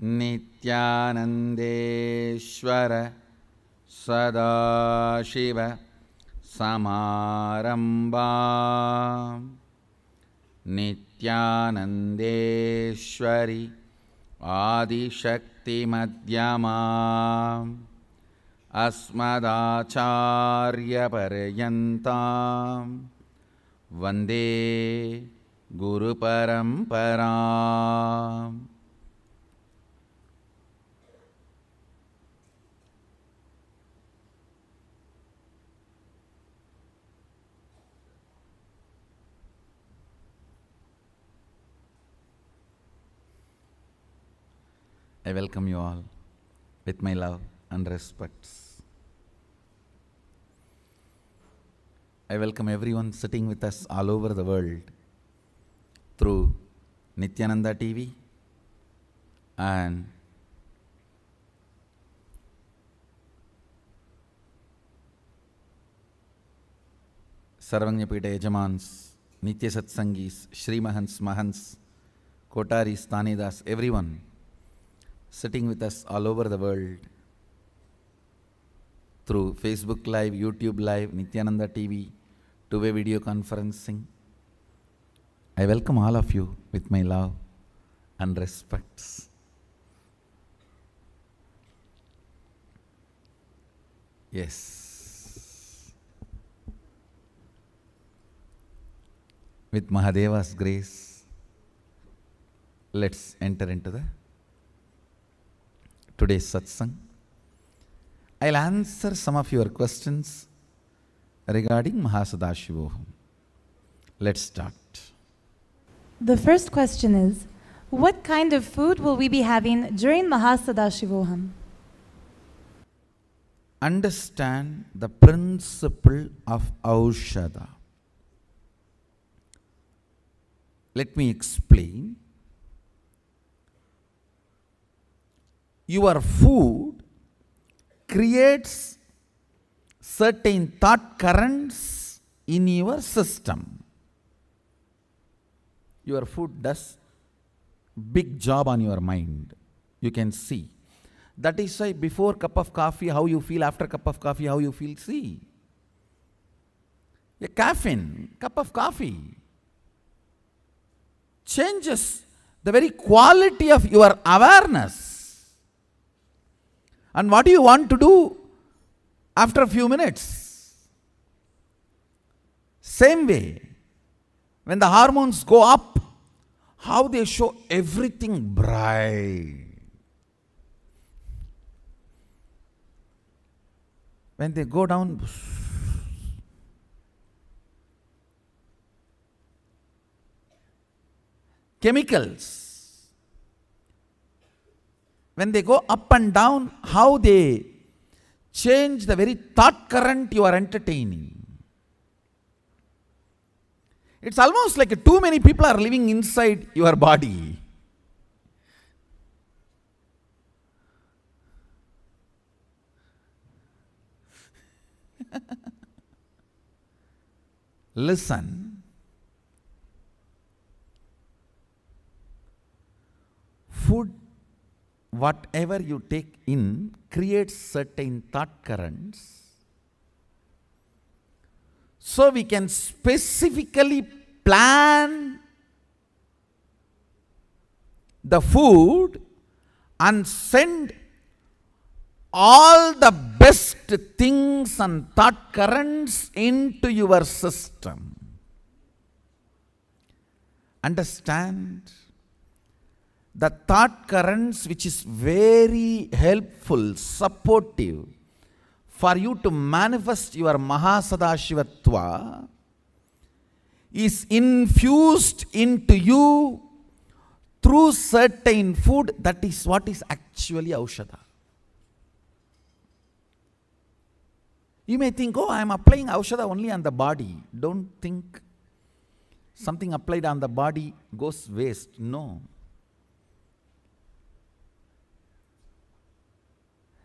Nithyanandeshwara Sadashiva Samarambha Nithyanandeshwari Adishakti Madhyama Asmadacharya Paryantam Vande Guru Paramparam. I welcome you all with my love and respects. I welcome everyone sitting with us all over the world through Nithyananda TV and Sarvanyapita Yajamans, Nitya Satsangis, Shri Mahants, Mahants, Kotaris, Tanidas, everyone sitting with us all over the world through Facebook Live, YouTube Live, Nithyananda TV, two-way video conferencing. I welcome all of you with my love and respects. Yes. With Mahadeva's grace, let's enter into the today's satsang. I'll answer some of your questions regarding Mahasadashivoham. Let's start. The first question is, what kind of food will we be having during Mahasadashivoham? Understand the principle of Aushadha. Let me explain. Your food creates certain thought currents in your system. Your food does big job on your mind. You can see. That is why before cup of coffee, how you feel, after cup of coffee, how you feel. See. A caffeine, cup of coffee changes the very quality of your awareness. And what do you want to do after a few minutes? Same way, when the hormones go up, how they show everything bright. When they go down, chemicals. When they go up and down, how they change the very thought current you are entertaining. It's almost like too many people are living inside your body. Listen. Food, whatever you take in, creates certain thought currents. So we can specifically plan the food and send all the best things and thought currents into your system. Understand? The thought currents which is very helpful, supportive for you to manifest your Mahasadashivatva is infused into you through certain food. That is what is actually Aushadha. You may think, oh, I am applying Aushadha only on the body. Don't think something applied on the body goes waste. No.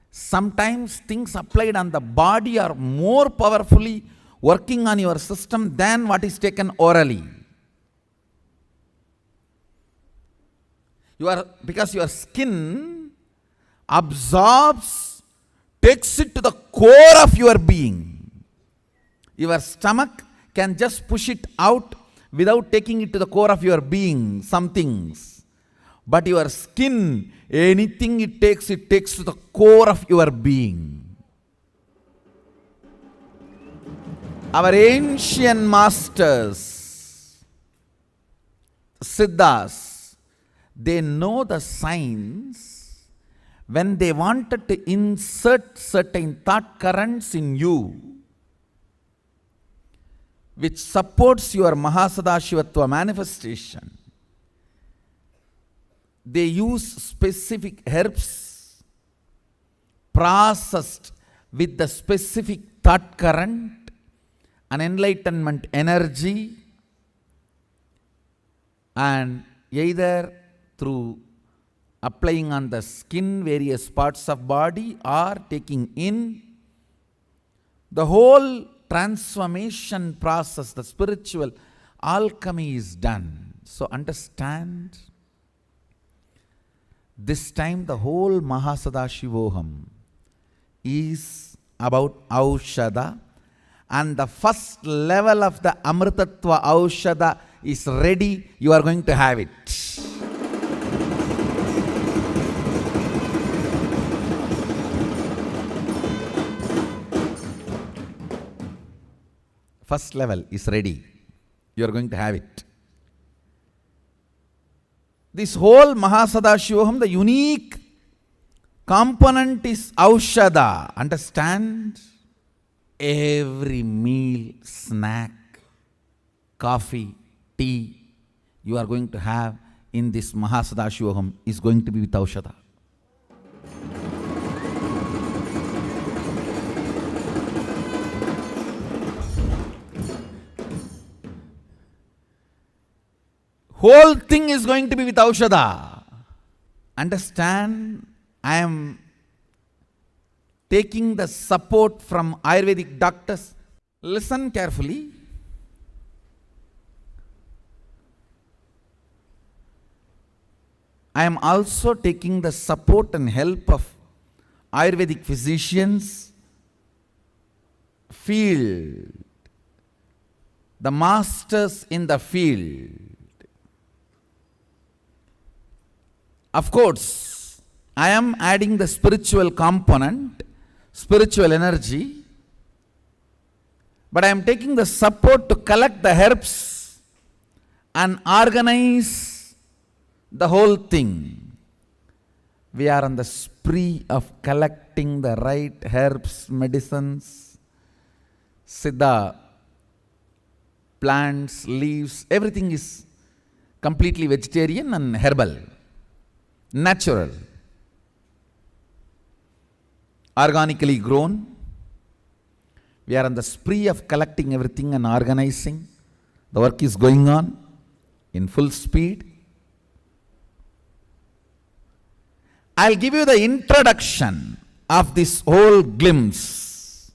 Sometimes things applied on the body are more powerfully working on your system than what is taken orally. Because your skin absorbs, takes it to the core of your being. Your stomach can just push it out without taking it to the core of your being, some things. But your skin, anything it takes to the core of your being. Our ancient masters, Siddhas, they know the signs when they wanted to insert certain thought currents in you, which supports your Mahasadashivatva manifestation. They use specific herbs processed with the specific thought current, an enlightenment energy, and either through applying on the skin, various parts of body, or taking in, the whole transformation process, the spiritual alchemy is done. So understand, this time the whole Mahasadashivoham is about Aushada, and the first level of the Amritatva Aushada is ready. You are going to have it. First level is ready. You are going to have it. This whole Mahasadashivoham, the unique component is Aushada. Understand? Every meal, snack, coffee, tea you are going to have in this Mahasadashivoham is going to be with Aushada. Whole thing is going to be with Aushada. Understand, I am taking the support from Ayurvedic doctors. Listen carefully. I am also taking the support and help of Ayurvedic physicians, field, the masters in the field. Of course, I am adding the spiritual component, spiritual energy, but I am taking the support to collect the herbs and organize the whole thing. We are on the spree of collecting the right herbs, medicines, Siddha, plants, leaves, everything is completely vegetarian and herbal, natural, organically grown. We are on the spree of collecting everything and organizing. The work is going on in full speed. I'll give you the introduction of this whole glimpse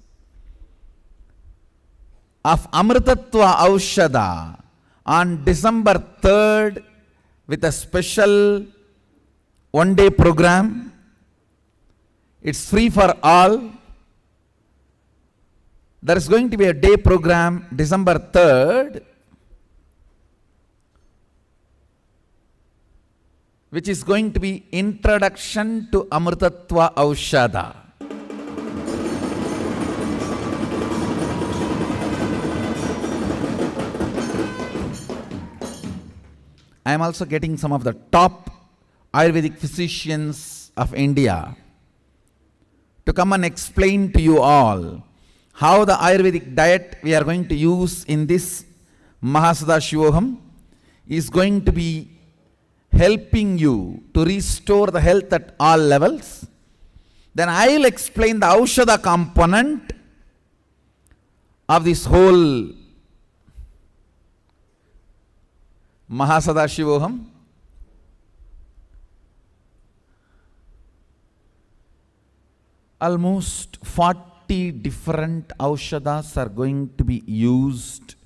of Amritatva Aushada on December 3rd with a special one-day program. It's free for all. There is going to be a day program December 3rd, which is going to be Introduction to Amritatva Aushada. I am also getting some of the top Ayurvedic physicians of India to come and explain to you all how the Ayurvedic diet we are going to use in this Mahasadashivoham is going to be helping you to restore the health at all levels. Then I will explain the Aushada component of this whole Mahasadashivoham. Almost 40 different Aushadas are going to be used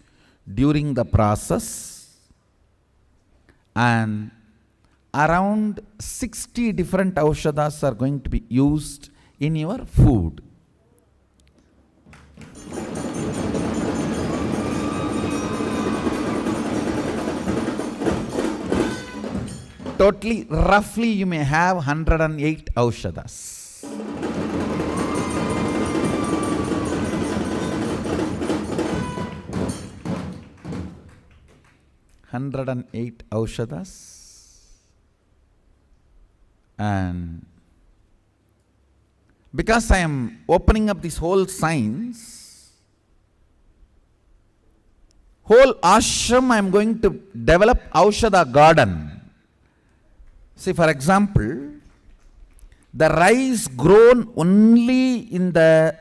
during the process, and around 60 different aushadas are going to be used in your food. Totally, roughly, you may have 108 aushadas. 108 aushadas, and because I am opening up this whole science, whole ashram I am going to develop aushada garden. See, for example, the rice grown only in the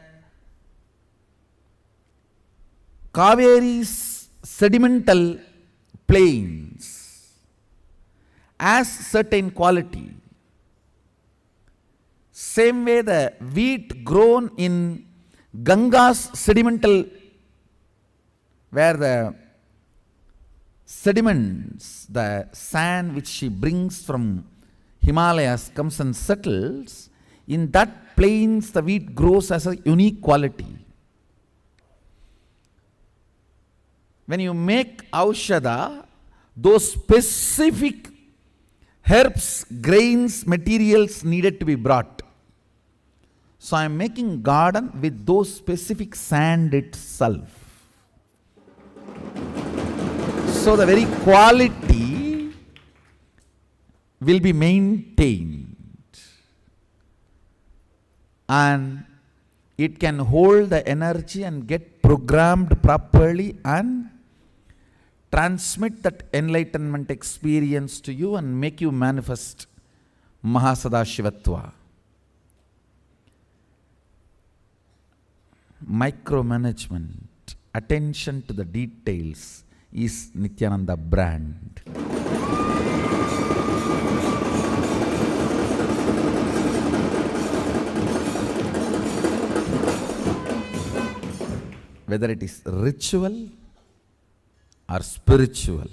Kaveri's sedimental plains has certain quality. Same way the wheat grown in Ganga's sedimental, where the sediments, the sand which she brings from Himalayas comes and settles, in that plains the wheat grows as a unique quality. When you make aushada, those specific herbs, grains, materials needed to be brought. So I am making garden with those specific sand itself. So the very quality will be maintained, and it can hold the energy and get programmed properly and transmit that enlightenment experience to you and make you manifest Mahasadashivatva. Micromanagement, attention to the details is Nithyananda brand. Whether it is ritual or spiritual.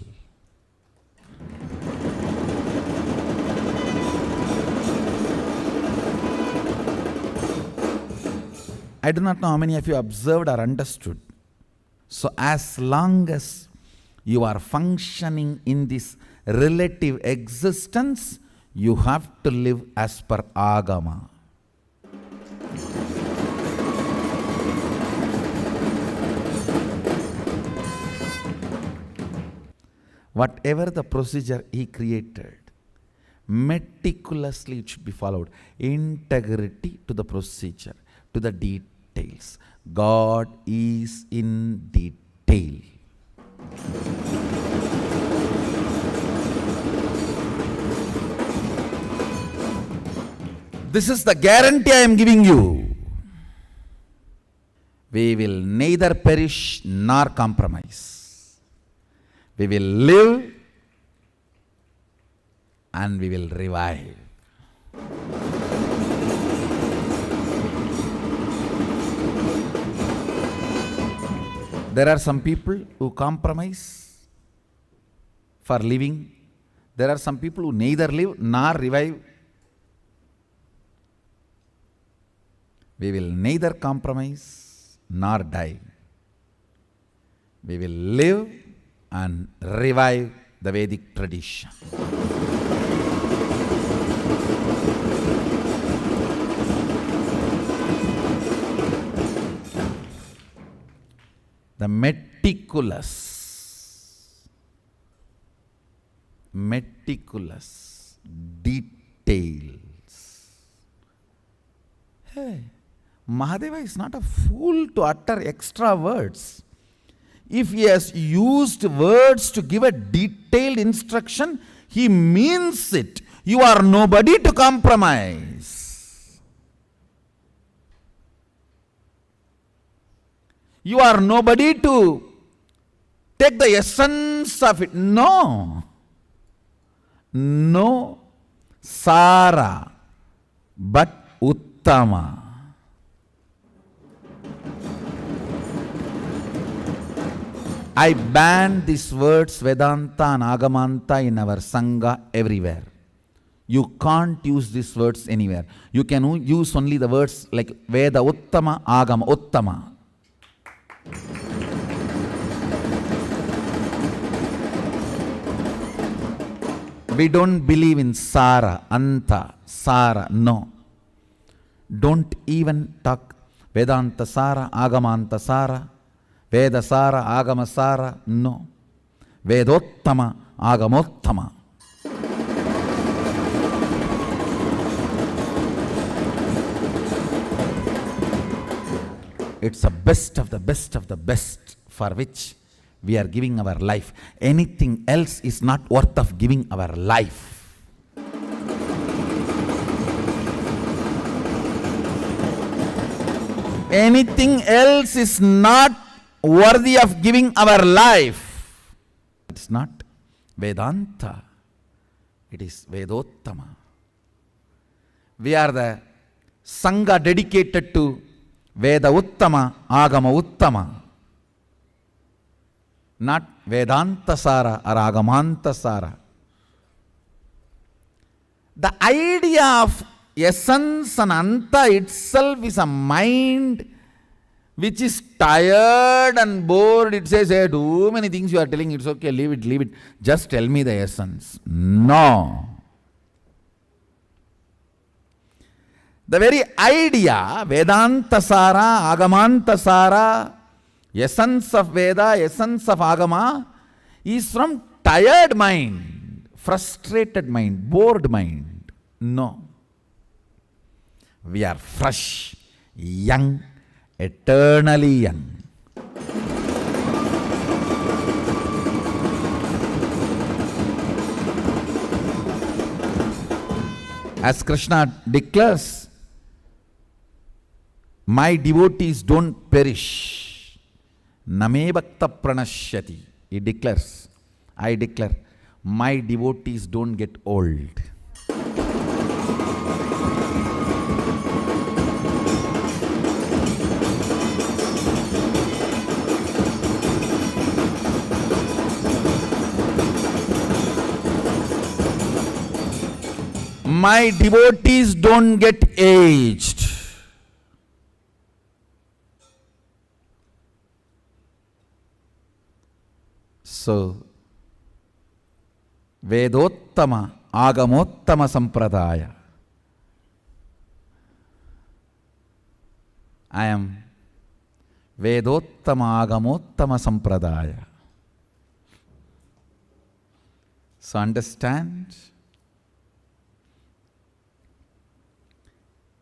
I do not know how many of you observed or understood. So as long as you are functioning in this relative existence, you have to live as per Agama. Whatever the procedure he created, meticulously it should be followed. Integrity to the procedure, to the details. God is in detail. This is the guarantee I am giving you. We will neither perish nor compromise. We will live and we will revive. There are some people who compromise for living. There are some people who neither live nor revive. We will neither compromise nor die. We will live and revive the Vedic tradition. The meticulous details. Hey, Mahadeva is not a fool to utter extra words. If he has used words to give a detailed instruction, he means it. You are nobody to compromise. You are nobody to take the essence of it. No. No Sara, but Uttama. I ban these words Vedanta and Agamanta in our Sangha everywhere. You can't use these words anywhere. You can use only the words like Veda Uttama, Agama Uttama. We don't believe in Sara, Anta, Sara, no. Don't even talk Vedanta Sara, Agamanta Sara, Veda Sara, Agama Sara, no. Vedottama, Agamottama. It's the best of the best of the best for which we are giving our life. Anything else is not worth of giving our life. Anything else is not worthy of giving our life. It's not Vedanta. It is Vedottama. We are the Sangha dedicated to Veda Uttama, Agama Uttama. Not Vedanta Sara or Agamanta Sara. The idea of essence and anta itself is a mind which is tired and bored. It says, hey, too many things you are telling, it's okay, leave it, leave it. Just tell me the essence. No. The very idea, Vedanta Sara, Agamanta Sara, essence of Veda, essence of Agama, is from tired mind, frustrated mind, bored mind. No. We are fresh, young, eternally young. As Krishna declares, my devotees don't perish. Name bhakta pranashyati. He declares, I declare, my devotees don't get old. My devotees don't get aged. So, Vedottama, Agamottama Sampradaya. I am Vedottama, Agamottama Sampradaya. So understand,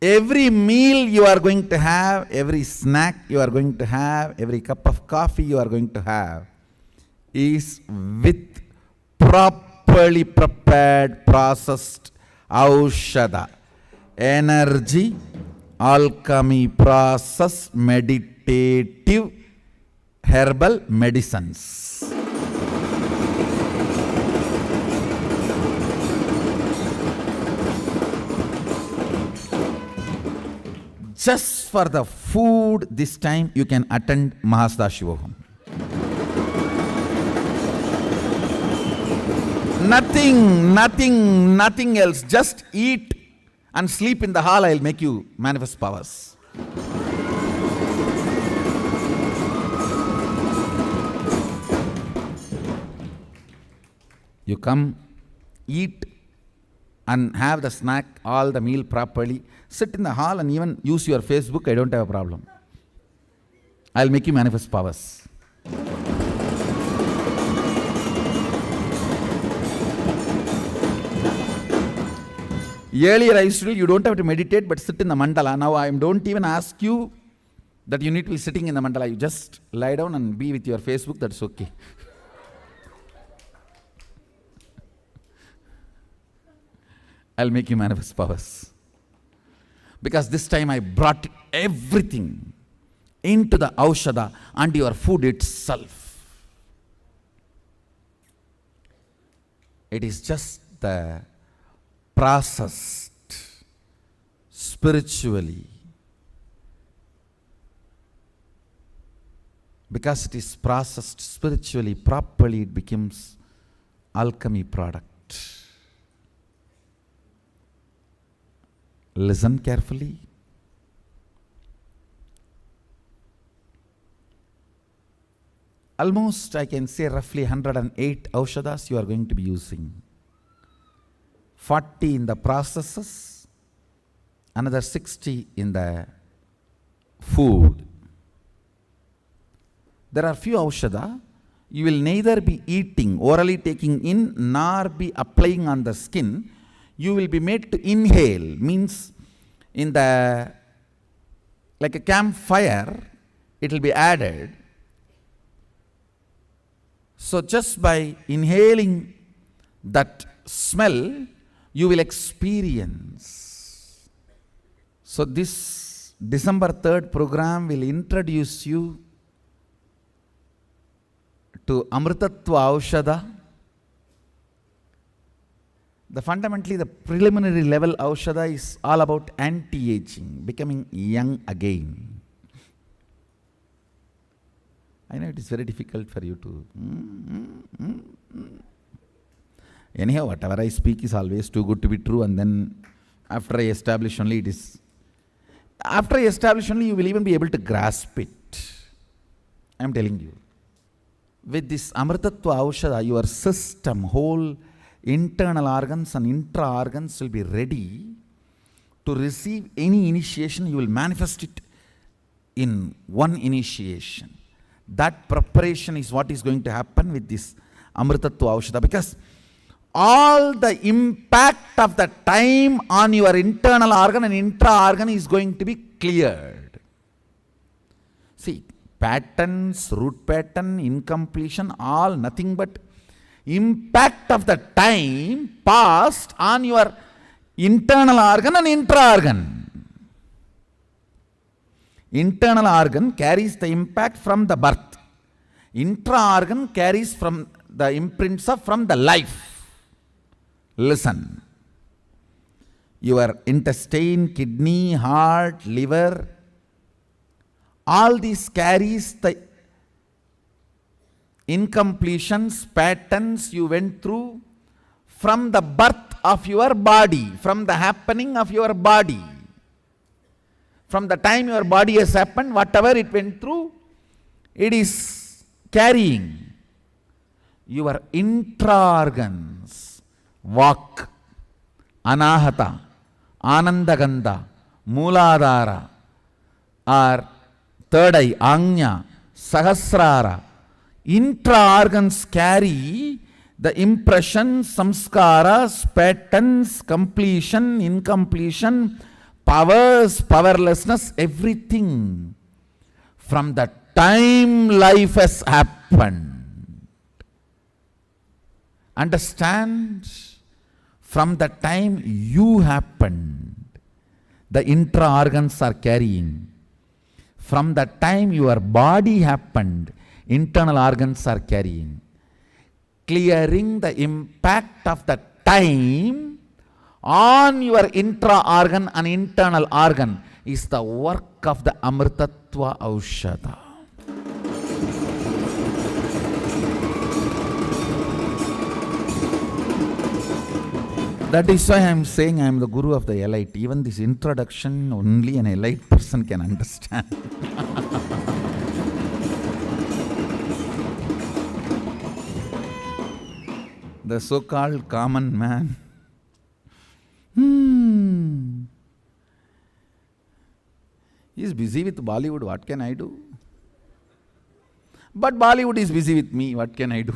every meal you are going to have, every snack you are going to have, every cup of coffee you are going to have, is with properly prepared, processed aushada, energy, alchemy process, meditative, herbal medicines. Just for the food, this time you can attend Mahasada Shivoham. Nothing else. Just eat and sleep in the hall. I'll make you manifest powers. You come, eat and have the snack, all the meal properly. Sit in the hall and even use your Facebook. I don't have a problem. I'll make you manifest powers. Earlier I used to tell you don't have to meditate but sit in the mandala. Now I don't even ask you that you need to be sitting in the mandala. You just lie down and be with your Facebook, that's okay. I'll make you manifest powers. Because this time I brought everything into the aushada and your food itself. It is just the processed spiritually. Because it is processed spiritually properly, it becomes alchemy product. Listen carefully. Almost, I can say, roughly 108 Aushadas you are going to be using. 40 in the processes, another 60 in the food. There are few Aushada you will neither be eating, orally taking in, nor be applying on the skin. You will be made to inhale, means in the, like a campfire, it will be added. So just by inhaling that smell, you will experience. So this December 3rd program will introduce you to Amritatva Aushada. Fundamentally, the preliminary level Aushada is all about anti-aging, becoming young again. I know it is very difficult for you to... Anyhow, whatever I speak is always too good to be true, and then after I establish only it is... After I establish only you will even be able to grasp it. I am telling you. With this Amritatva Aushada, your system, whole internal organs and intra-organs will be ready to receive any initiation. You will manifest it in one initiation. That preparation is what is going to happen with this Amritatva Aushada, because all the impact of the time on your internal organ and intra-organ is going to be cleared. See, patterns, root pattern, incompletion, all nothing but impact of the time passed on your internal organ and intra-organ. Internal organ carries the impact from the birth. Intra-organ carries from the imprints from the life. Listen. Your intestine, kidney, heart, liver, all these carries the incompletions, patterns you went through from the birth of your body, from the happening of your body. From the time your body has happened, whatever it went through, it is carrying your intra-organs. Vak, Anahata, Anandagandha, Mooladhara, or third eye, Anya, Sahasrara. Intra-organs carry the impression, samskaras, patterns, completion, incompletion, powers, powerlessness, everything from the time life has happened. Understand? From the time you happened, the intra-organs are carrying. From the time your body happened, internal organs are carrying. Clearing the impact of the time on your intra-organ and internal organ is the work of the Amritatva Aushada. That is why I am saying I am the Guru of the elite. Even this introduction, only an elite person can understand. The so-called common man. He is busy with Bollywood, what can I do? But Bollywood is busy with me, what can I do?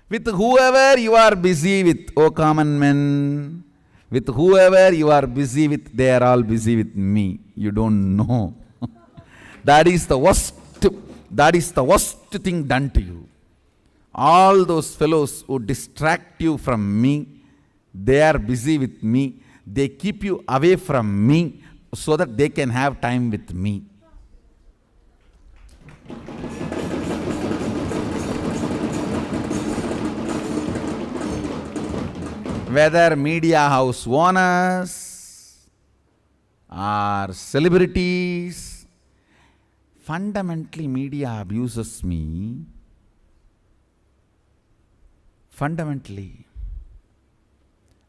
With whoever you are busy with, O common men, with whoever you are busy with, they are all busy with me. You don't know. That is the worst thing done to you. All those fellows who distract you from me, they are busy with me. They keep you away from me so that they can have time with me. Whether media house owners or celebrities, fundamentally media abuses me Fundamentally,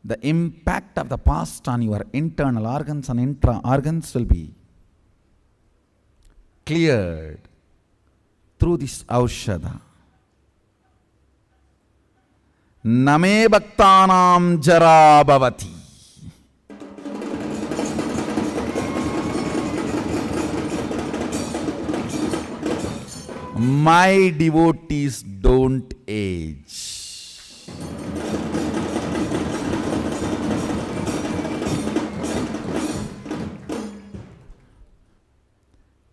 the impact of the past on your internal organs and intra-organs will be cleared through this aushadha. Name bhaktanam jara bhavati. My devotees don't age.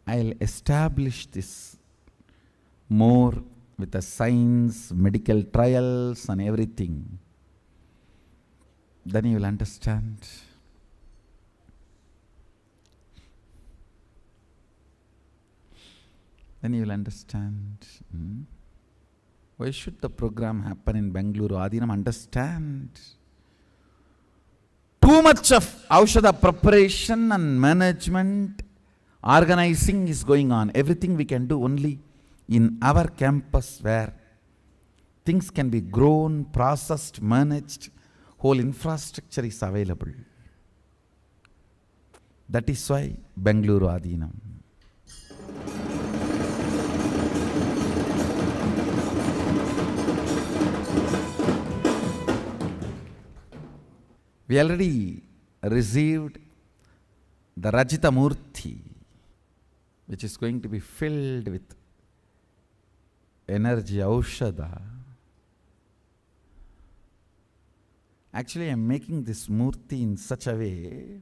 I'll establish this more with the science, medical trials and everything. Then you will understand. Then you will understand. Why should the program happen in Bengaluru? Adinam, understand. Too much of Aushadha preparation and management, organizing is going on. Everything we can do only in our campus where things can be grown, processed, managed, whole infrastructure is available. That is why Bengaluru Adinam. We already received the Rajita Murti, which is going to be filled with energy, Aushadha. Actually, I am making this Murti in such a way,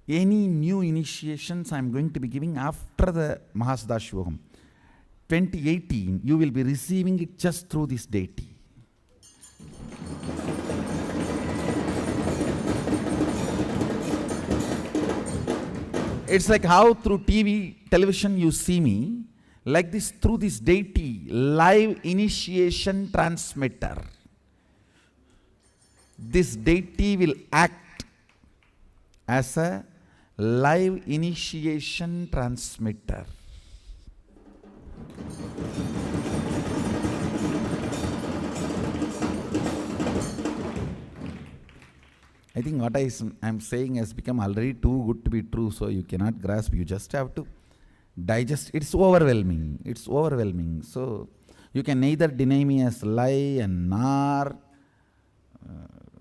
any new initiations I am going to be giving after the Mahasiddha Shivogam, 2018, you will be receiving it just through this deity. It's like how through TV, television you see me, like this through this deity, live initiation transmitter. This deity will act as a live initiation transmitter. I think what I am saying has become already too good to be true, so you cannot grasp. You just have to digest. It's overwhelming. It's overwhelming. So you can neither deny me as lie and nor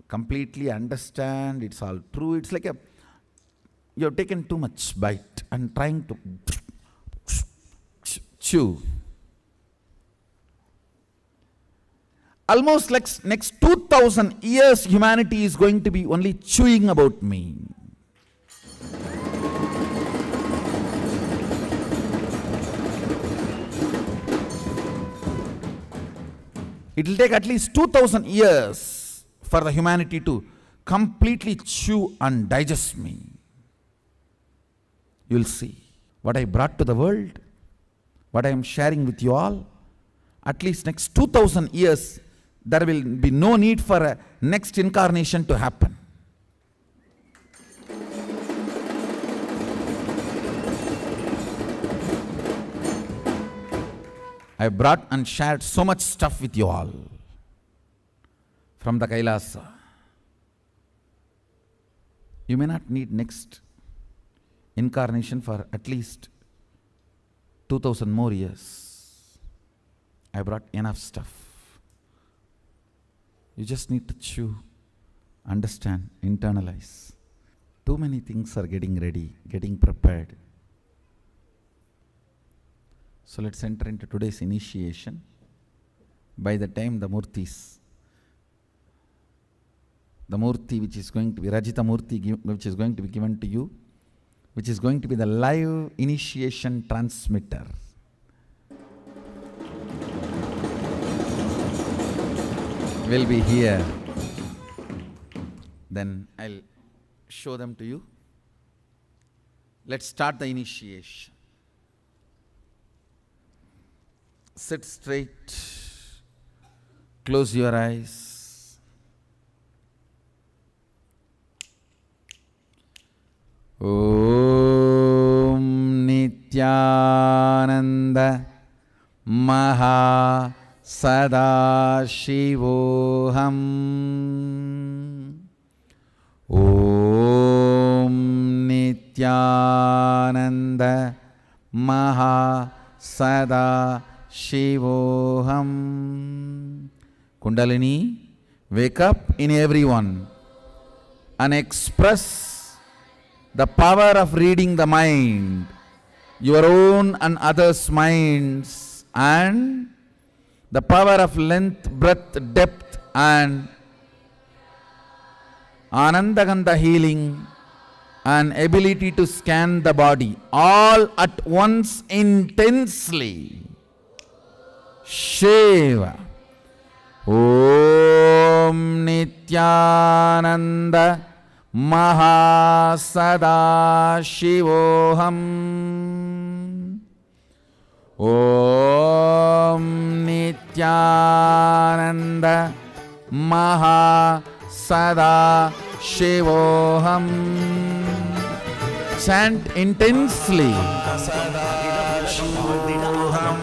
completely understand. It's all true. It's like you have taken too much bite and trying to chew. Almost like next 2000 years humanity is going to be only chewing about me. It will take at least 2000 years for the humanity to completely chew and digest me. You will see what I brought to the world, what I am sharing with you all. At least next 2000 years, there will be no need for a next incarnation to happen. I brought and shared so much stuff with you all from the Kailasa. You may not need next incarnation for at least 2000 more years. I brought enough stuff. You just need to chew, understand, internalize. Too many things are getting ready, getting prepared. So let's enter into today's initiation. By the time the Murtis, the Murti which is going to be Rajita Murti, which is going to be given to you, which is going to be the live initiation transmitter. Will be here. Then I'll show them to you. Let's start the initiation. Sit straight. Close your eyes. Om Nithyananda Sadashivoham. Om Nithyananda Maha Sadashivoham. Kundalini, wake up in everyone and express the power of reading the mind, your own and others' minds, and the power of length, breadth, depth, and Anandagandha healing and ability to scan the body all at once intensely. Shiva. Om Nithyananda Maha Sadashivoham. Om Nithyananda Maha Sadashivoham. Chant intensely. Sadashivoham.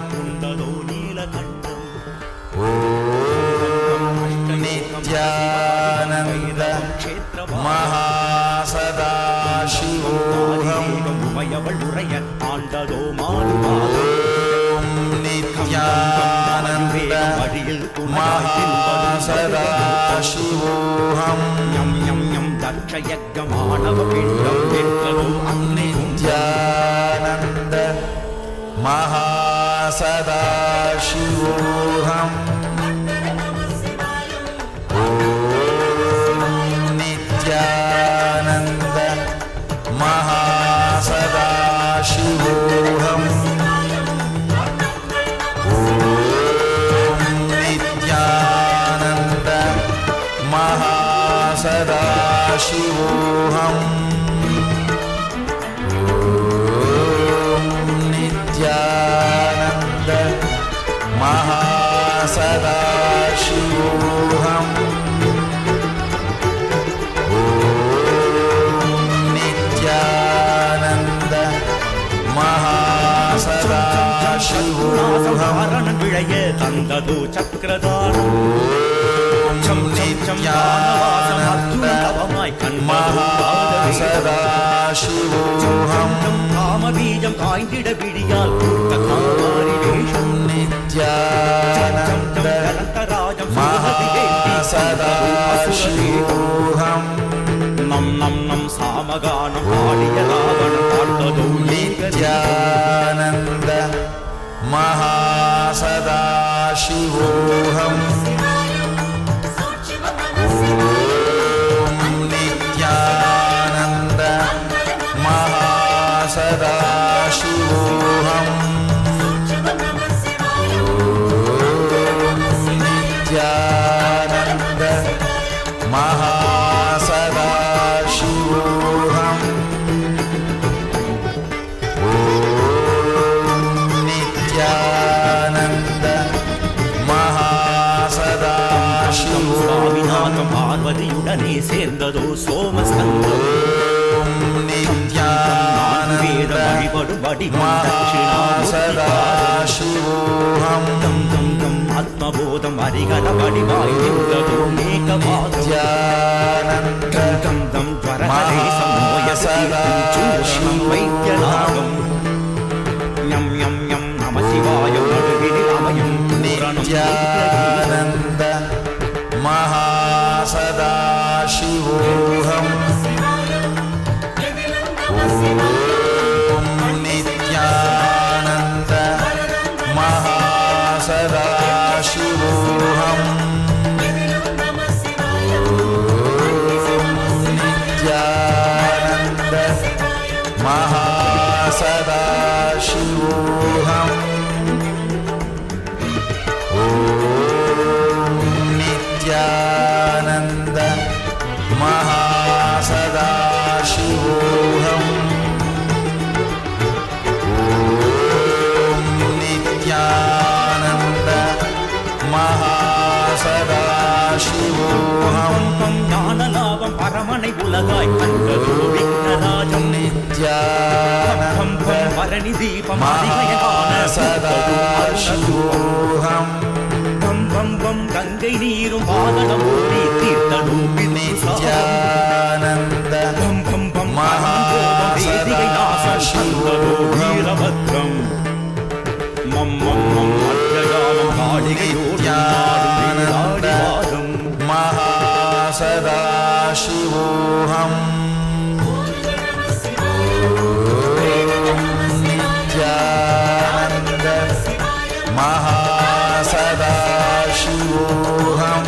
Om Nithyananda Maha Sadashivoham. Om Nithyananda Maha Sadashivoham. Nithyananda Maha Sadashivoham. Om Nithyananda Maha Sadashivoham. Om Nithyananda Maha Sadashivoham. Om Nithyananda Maha Sadashivoham. Om Nithyananda Maha Sadashivoham. Maha Sadashivoham. Nithyananda Maha Sadashivoham. Nithyananda Maha Sadashivoham. Nithyananda Maha Sadashivoham. Nithyananda Maha Sadashivoham. Nithyananda Maha Sadashivoham. பார்வதியுடனே சேர்ந்ததோ சோமஸ்கந்தம். Nithyananda Maha Sadashivoham. ஆத்மபோதம் அரிகர வடிவாய் நின்றதோ மேகபாதம். Nithyananda ஜரஹரே சமோய சதீர்த்தம் வைத்தியநாகம். ஞம் ஞம் ஞம் நம சிவாய நடுவினில் அமயம் Nithyananda Maha Sadashivoham. Om Nithyananda Maha Sadashivoham. Nithyananda Maha Sadashivoham. Nithyananda Maha Sadashivoham. Nithyananda Maha Sadashivoham. ஞானலாபம் பரமனை உலகாய் கண்டதோ விக்னராஜம். Nithyananda Bharani தீபம் Maha Sadashivoham. நீரும் பாதளம் ஊறி தீர்த்தடோ நித்யானந்த பம் பம் பம் கோபம் வேதிகை நாசம் சந்ததோ வீரபத்ரம் மம் மம் மம் அஜயாமம் காளிகையோடு ஆடும் மகாசதாசிவோஹம் நித்யானந்த மகாசதாசிவோஹம்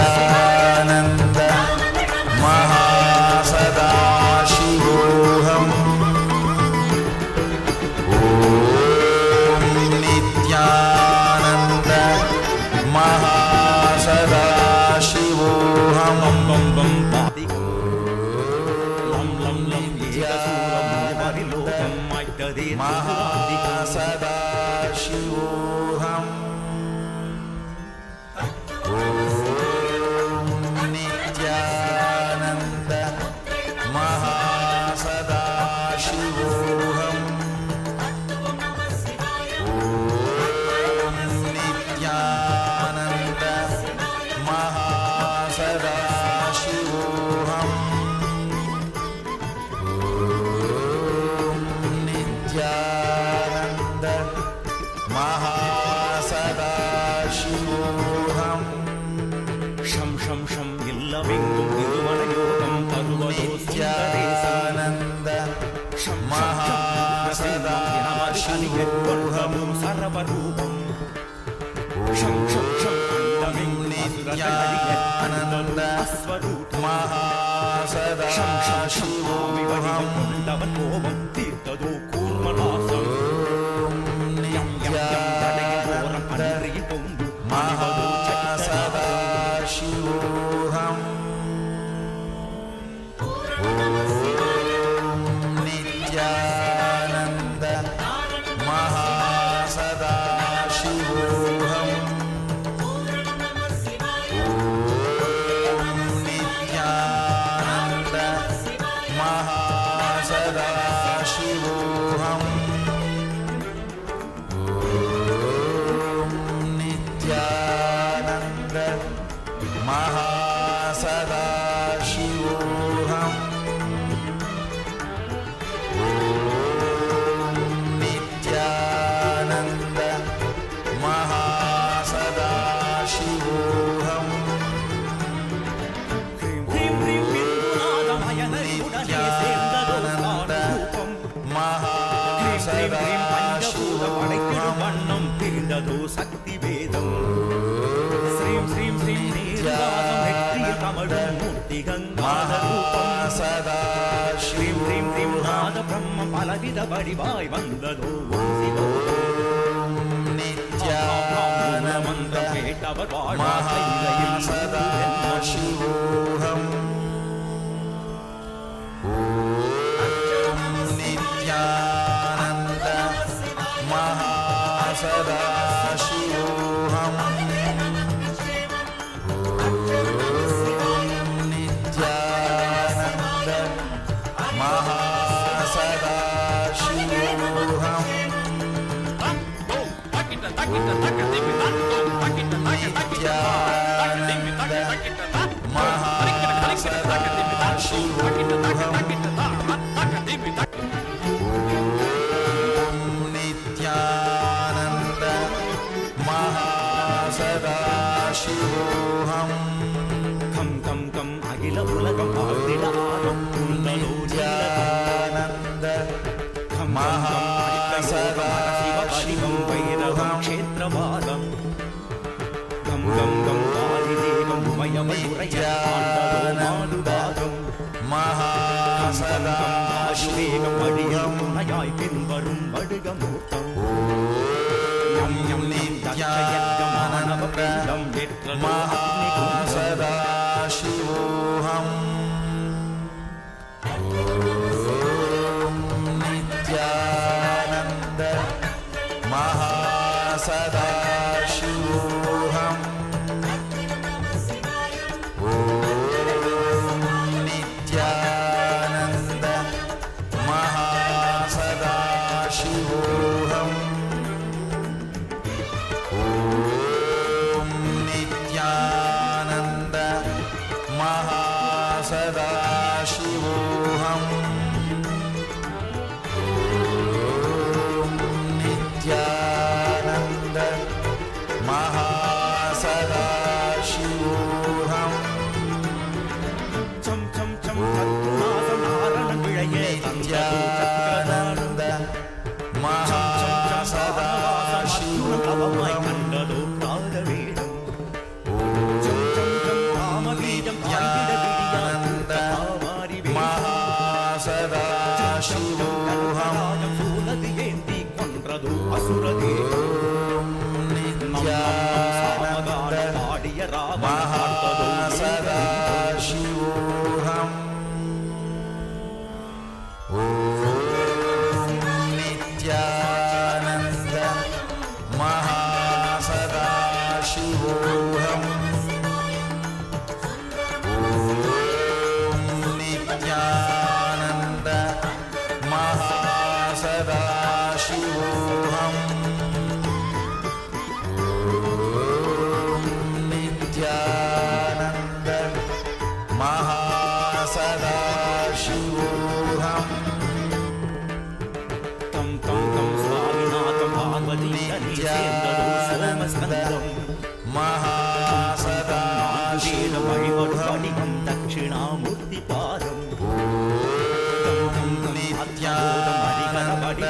நித்யானந்த மகாசதாசிவோஹம் நித்யானந்த மகாசதாசிவோஹம் பம் பம் பாதிகம் லம் லம் லம் ஏகசூரம் பரிலோகம் மாய்த்ததே மகாசதாசிவோஹம் நித்யானந்த மகாசதாசிவோஹம் நித்யானந்த மகாசதாசிவோஹம் நித்யானந்த மகாசதாசிவோஹம் ஷம் ஷம் ஷம் இல்லமெங்கும் திருமணயோகம் பருவதோ சுந்தரேசம் நித்யானந்த ஷம் மகாசதாசிவோஹம் சரவரூபம் ஷம் ஷம் ஷம் அண்டமெங்கும் நித்யானந்த அஸ்வரூபம் மகாசதாசிவோஹம் கொண்டவன் கோபம் தீர்த்ததோ கூர்மநாசம் யம் யம் யம் தடையில் ஓரம் அன்றியில் பொங்கு மணிவதோ மகாசதாசிவோஹம் நித்யானந்த மகாசதாசிவோஹம் நித்யானந்த மகாசதாசிவோஹம் நித்யானந்த மகாசதாசிவோஹம் நித்யானந்த மகாசதாசிவோஹம் ஹ்ரீம் ஹ்ரீம் ஹ்ரீம் பிந்துநாதமயனை உடனே சேர்ந்ததோ ரூபம் ஹ்ரீம் ஹ்ரீம் ஹ்ரீம் பஞ்சபூத படைக்கிடும் மகாசதாசிவோஹம் வண்ணம் பிரிந்ததோ சக்தி வேதம் ஸ்ரீம் ஸ்ரீம் ஸ்ரீம் நீர்வாதம் நெற்றியில் கமழும் மூர்த்தி கங்காத ரூபம் ஸ்ரீம் ஹ்ரீம் ஹ்ரீம் நாத பிரம்ம பலவித வடிவாய் வந்ததோ நித்யானந்த கேட்டவர் மகாசதாசிவோஹம் நித்யானந்த மகாசதாசிவோஹம் நித்யானந்த மகாசதாசிவோஹம் நித்யானந்த மகாசதாசிவோஹம் நித்யானந்த மகாசதாசிவோஹம் கம் கம் கம் அகில உலகம் ஆழ்ந்திட ஆடும் உன்னதோ நித்யானந்த கம் கம் கம் சிவபரிகம் வைரவம் க்ஷேத்ரவாதம் கம் கம் கம் ஆதிதேவம் உமயமை உரைய ஆண்டதோ மாதுபாகம் ஆயுவேகம் வழியில் துணையாய் பின்வரும் வடுகமூர்த்தம் யம் யம் யம் தச்சயங்கமானவ பிண்டம் வெற்றதோ அக்னிகுண்டம் மகாசதாசிவோஹம் நித்யானந்த மகாசதாசிவோஹம் நித்யானந்த மகாசதாசிவோஹம் சதாசிவோஹம் சூலது ஏந்தி கொன்றது அசுரதே நித்யானந்த பாடிய ராவண சதாசிவோஹம் நித்யானந்த மகாசதாசிவோஹம் நித்யானந்த மகாசதாசிவோஹம் நித்யானந்த மகாசதாசிவோஹம் தம் தம் தம் சுவாமிநாதம் பார்வதி சோமஸ்கந்தம் மகாசதாசிவோஹம் தட்சிணாமூர்த்தி பாதம் நித்யானந்த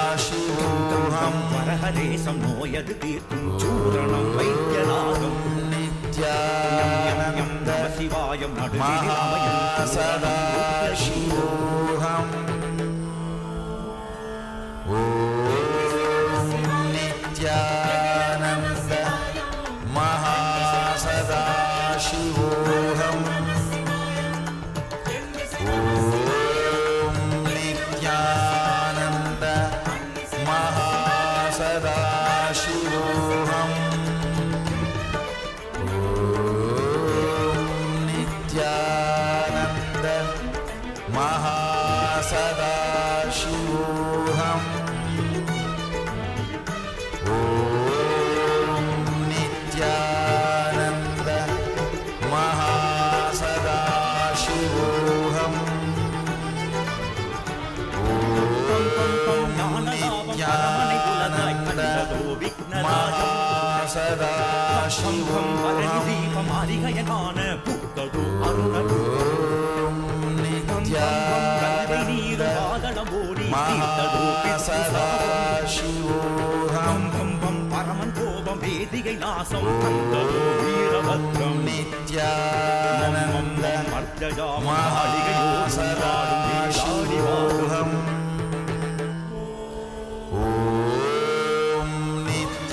மகாசதாசிவோஹம் வரஹரேசம் நோயது தீர்க்கும் சூரணம் வைத்தியநாதம் நித்யானந்த சிவாயம் மகாசதாசிவோஹம் நித்யானந்த மகாசதாசிவோஹம் நித்யானந்த மகாசதாசிவோஹம் நித்யானந்த மகாசதாசிவோஹம் நித்யானந்த மகாசதாசிவோஹம் நித்யானந்த மகாசதாசிவோஹம் தீபமாரிகையனான புத்தது அருணது நித்யானந்த மகாசதாசிவோஹம் பரமன் கோபம் வேதிகை நாசம் தந்ததோ வீரபத்ரம் நித்யானந்த மகாசதாசிவோஹம்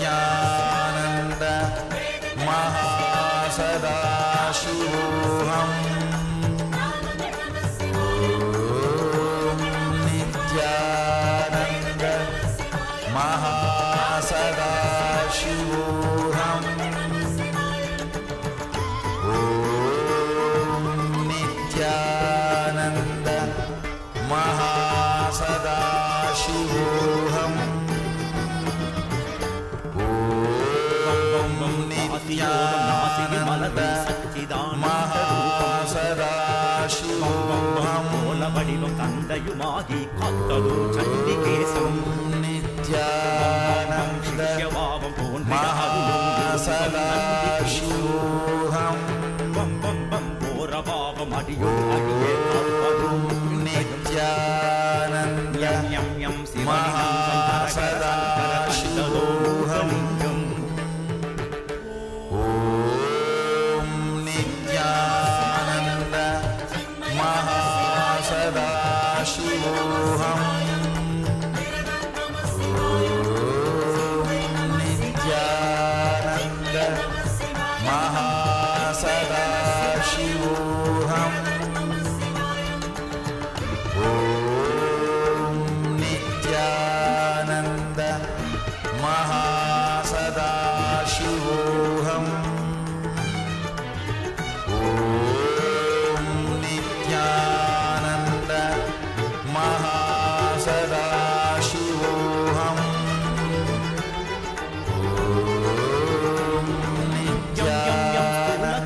நித்யானந்த மகாசதாசிவோஹம் நித்யானந்த மகாசதாசிவோஹம் நித்யானந்த மகாசதாசிவோஹம் நித்யானந்த மகாசதாசிவோஹம் வடிவம் தந்தையுமாகி காத்ததோ சண்டிகேசம் நித்யானந்த சிஷ்யபாவம் மகாசதாசிவோஹம் பம் பம் பம் போரபாவம் அடியோ அடியே காப்பதும் நித்யானந்த யம் யம் யம் மகாசதாசிவோஹம் நித்யானந்த மகாசதாசிவோஹம் நித்யானந்த மகாசதாசிவோஹம் நித்யானந்த மகாசதாசிவோஹம் நித்யானந்த மகாசதாசிவோஹம் நித்யானந்த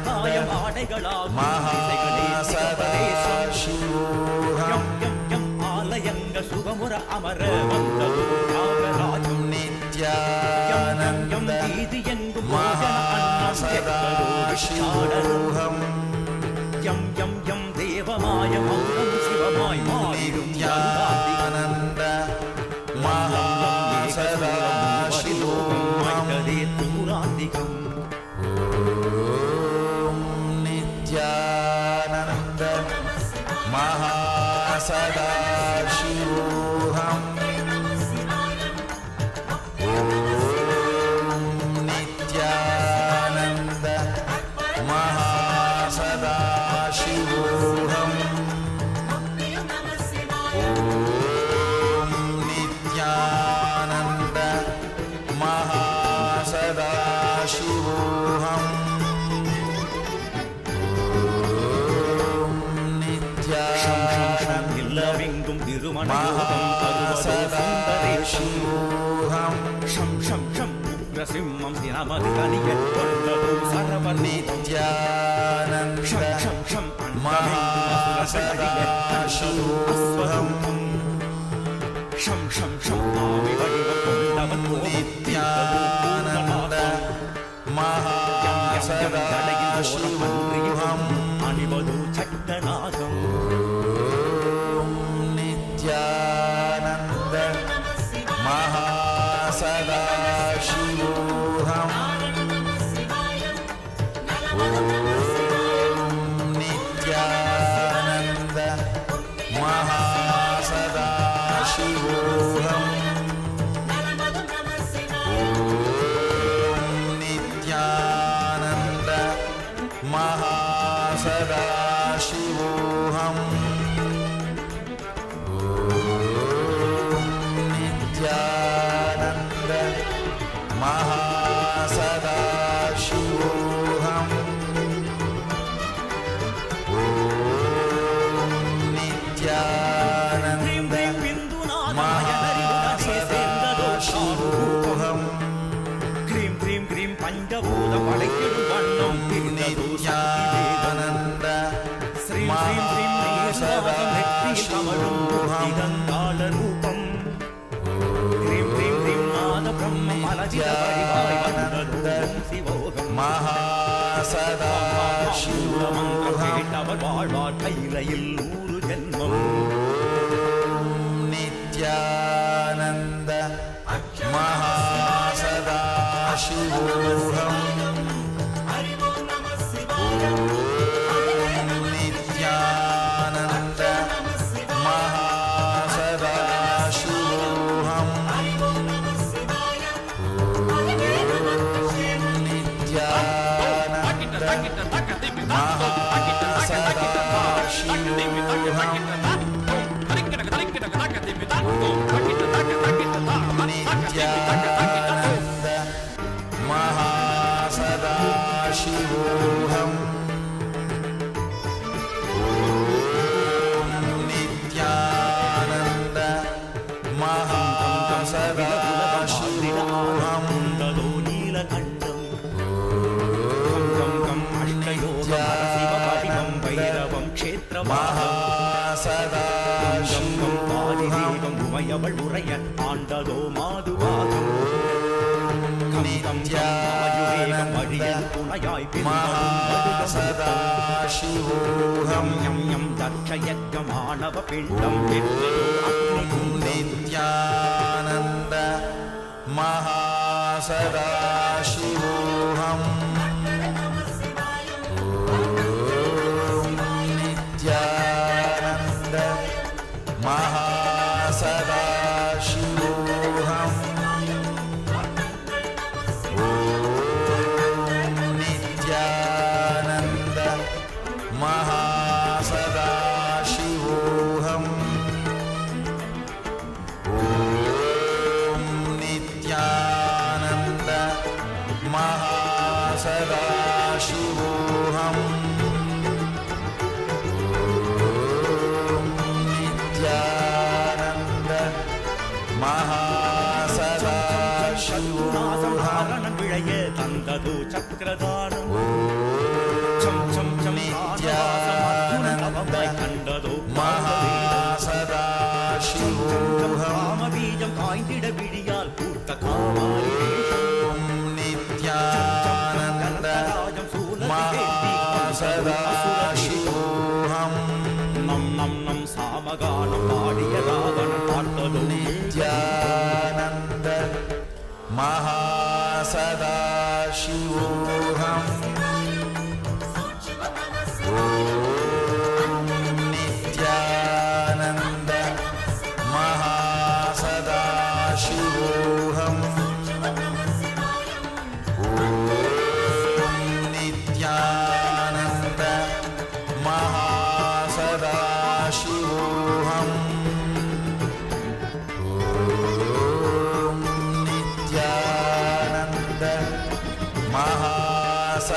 மகாசதாசிவோஹம் ஆலயங்க சுகமுற அமர வந்ததோ தியாகராஜம் நித்யானந்த வீதி எங்கும் மகாசதாசிவோஹம் யம் யம் யம் தேவமாய மௌனம் சிவமாய் மாறிடும் நித்யானந்த மகாசதாசிவோஹம் தூராந்திகம் நித்யானந்த महासदाशिवोऽहम् नित्यानन्द महासदाशिवोऽहम् नित्यानन्द महासदाशिवोऽहम् இல்லவெங்கும் திருமணயோகம் महासदाशिवोऽहम् ஷம் ஷம் ஷம் உக்ரசிம்மம் தினமது கனியல் கொண்டதோ சரவர் नित्यानन्द ஷம் ஷம் ஷம் महासदाशिवोऽहम् ஷம் ஷம் ஷம் ஆவி வடிவ கொண்டவன் नित्यानन्द महासदाशिवोऽहम् அணிவதோ சட்டநாகம் नित्यानन्द महासदाशिवोऽहम् नित्यानन्द महासदाशिवोऽहम् नित्यानन्द महासदाशिवोऽहम् नित्यानन्द महासदाशिवोऽहम् नित्यानन्द महासदाशिवोऽहम् கிரீம் கிரீம் கிரீம் பஞ்சபூத படைக்கிடும் வண்ணம் नित्यानन्द ஸ்ரீம் ஸ்ரீம் ஸ்ரீம் நீர்வாகம் நெற்றியில் கமழும் திகங்கால ரூபம் கிரீம் கிரீம் கிரீம் நாத பிரம்ம மலதில வடிவாய் வந்ததோம் சிவோகம் महासदाशिवोऽहम् கேட்டவர் வாழ்வார் கைலையில் 100 ஜென்மம் नित्यानन्द महासदाशिवोऽहम् नित्यानन्द महासदाशिवोऽहम् नित्यानन्द नित्यानन्द महासदाशिवोऽहम् नित्यानन्द महासदाशिवोऽहम् ததோ நீலகண்டம் கம் கம் அஷ்டயோகம் சிவபதிகம் வைரவம் க்ஷேத்ரமாகம் महासदाशिवोऽहम् பாதிதேவம் உமையவள் உரைய ஆண்டதோ மாதுவாகம் नित्यानन्द महासदाशिवोऽहम् யம் யம் தட்சயஜமானவ பிண்டம் பெற்றதோ அக்னிகுண்டம் नित्यानन्द महासदाशिवोऽहम् नित्यानन्द महासदाशिवोऽहम् नित्यानन्द महासदाशिवोऽहम् नित्यानन्द महासदाशिवोऽहम् नित्यानन्द महासदाशिवोऽहम् விழைய தந்ததோ சக்கரதானம் சம் சம் சம் நித்யானந்த கண்டதோ महासदाशिवोऽहम् காமபீஜம் காய்ந்திட விழியால் பூர்த்த காமாரி नित्यानन्द महासदाशिवोऽहम् நம் நம் நம் சாமகானம் பாடிய ராவணன் பார்த்ததோ नित्यानन्द महासदाशिवोऽहम् नित्यानन्द सदाशिवोऽहम् नित्यानन्द महासदाशिवोऽहम्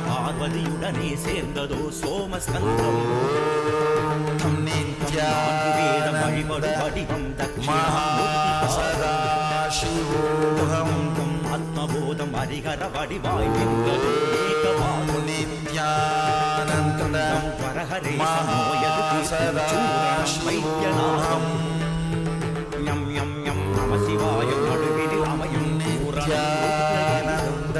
பார்வதியுடனே சேர்ந்ததோ சோமஸ்கந்தம் नित्यानन्द வழிபடு வடிவம் महासदाशिवोऽहम् ஆத்மபோதம் ஹரிஹர வடிவாய் நின்றதோ ஏகபாதம் नित्यानन्द வரஹரே महासदाशिवोऽहम् யம் யம் யம் நம சிவாய நடுவினில் அமையும் नित्यानन्द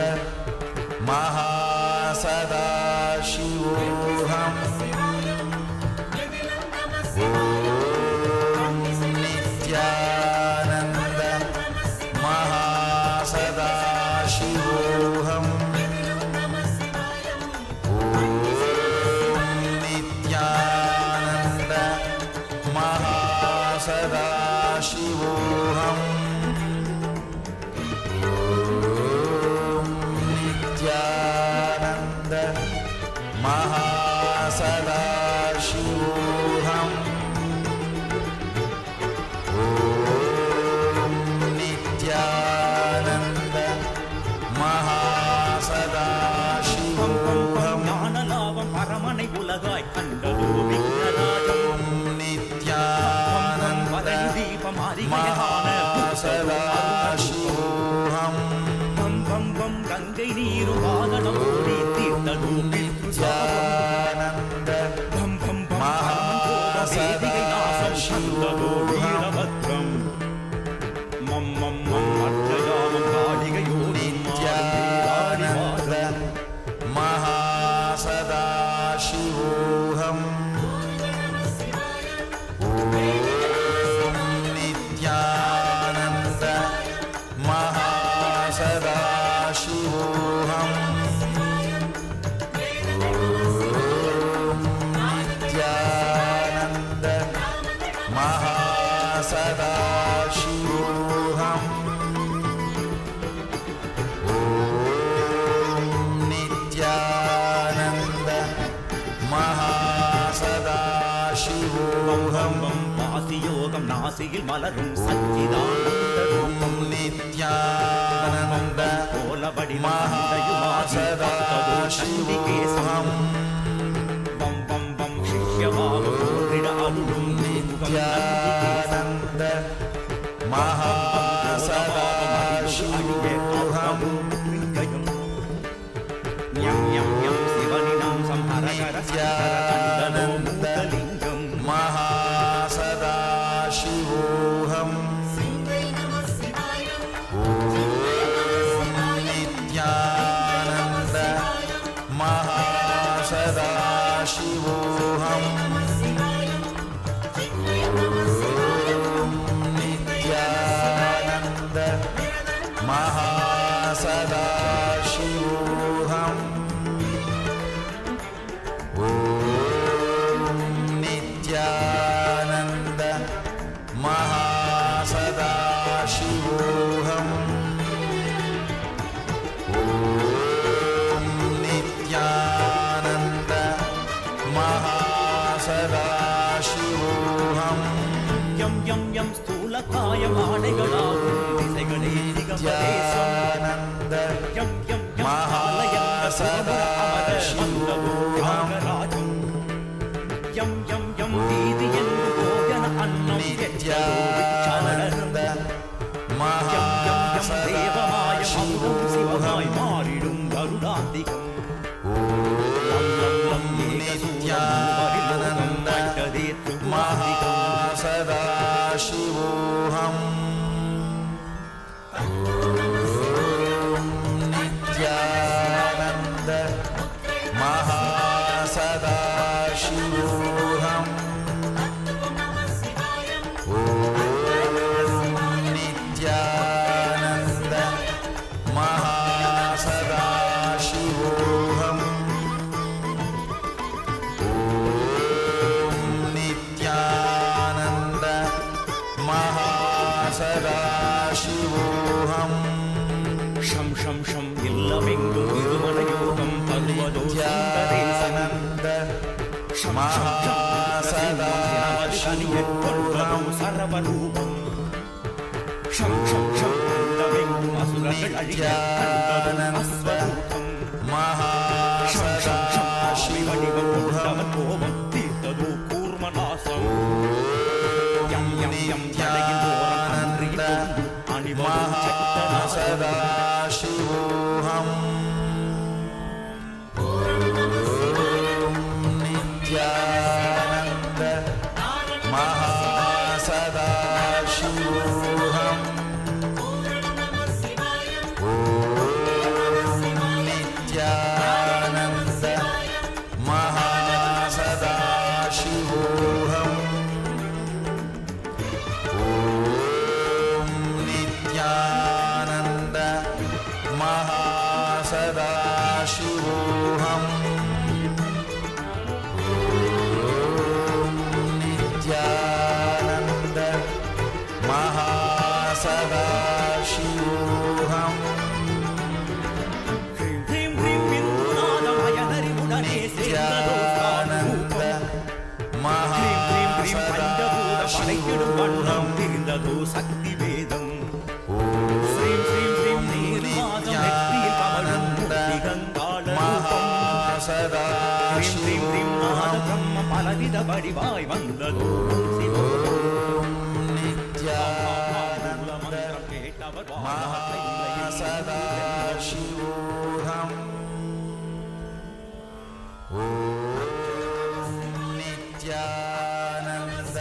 महासदाशिवोऽहम् नित्यानन्द महासदाशिवोऽहम् नित्यानन्द महासदाशिवोऽहम् नित्यानन्द महासदाशिवोऽहम् नित्यानन्द महासदाशिवोऽहम् ஞானலாபம் பரமனை உலகாய் கண்டதோ விக்னராஜம் नित्यानन्द தீபம் அறிஞான महासदाशिवोऽहम् பம் பம் பம் கங்கை நீரும் வாகனம் ஓடி தீர்த்ததோ नित्यानन्द பம் பம் பம் பரமன் கோபம் வேதிகை நாசம் கண்டதோ வீரபத்ரம் மம் மம் மம் அற்றயாமம் காளிகையோடி नित्यानन्द महासदाशिवोऽहम् नित्यानन्द महासदाशिवोऽहम् नित्यानन्द महासदाशिवोऽहम् नित्यानन्द महासदाशिवोऽहम् வாசியோகம் நாசியில் மலரும் சச்சிதானந்த ரூபம் नित्यानन्द கோலவடி महासदाशिवोऽहम् பம் பம் பம் சிஷ்யமாகும் போரிட அருளும் नित्यानन्द महासदाशिवोऽहम् யம் யம் யம் சிவனினம் சம்ஹரகர नित्यानन्द महासदाशिवोऽहम् नित्यानन्द महासदाशिवोऽहम् नित्यानन्द महासदाशिवोऽहम् नित्यानन्द महासदाशिवोऽहम् नित्यानन्द महासदाशिवोऽहम् யம் யம் யம் ஸ்தூலகாயம் ஆடைகளாகும் திசைகளே திகம்பரேசம் नित्यानन्द யம் யம் யம் ஆலயங்க சுகபுர அமர மந்தபோ நாகராஜம் யம் யம் யம் தீதி என்று போஜன அன்னம் नित्यानन्द தேவமாயம் அமுதம் சிவமாய் महासदाशिवोऽहम् மாறிடும் கருடாந்திகம் नित्यानन्द महासदाशिवोऽहम् नित्यानन्द महासदाशिवोऽहम् नित्यानन्द महासदाशिवोऽहम् नित्यानन्द महासदाशिवोऽहम् ஷம் ஷம் ஷம் இல்லமெங்கும் இருமலயோகம் தருவதோ சுந்தரேசன் नित्यानन्द மகாசதாசிவோகம் சர்வரூபம் நித்யானந்த மகாசதாசிவோகம் தீர்த்ததோ கூர்மநாசம் மகாசதாசிவோகம் நித்யானந்த மகாசதாசிவோகம் நித்யானந்த மகாசதாசிவோகம் நித்யானந்த மகாசதாசிவோகம் நித்யானந்த மகாசதாசிவோகம் நித்யானந்த மகாசதாசிவோகம் தெரிந்ததோ சக்தி வேதம் பலவித வடிவாய் வந்ததோ நித்யானந்த மகாசதாசிவோகம் நித்யானந்த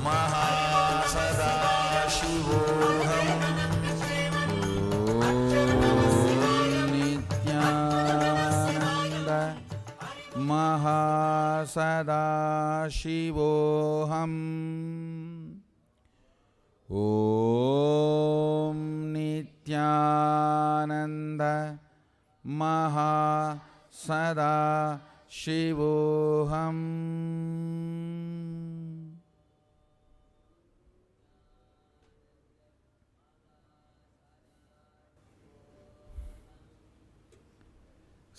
மகாசதாசிவோகம் நித்யானந்த மகாசதாசிவோகம் ஓம் Nityananda மகாசதாசிவோகம்.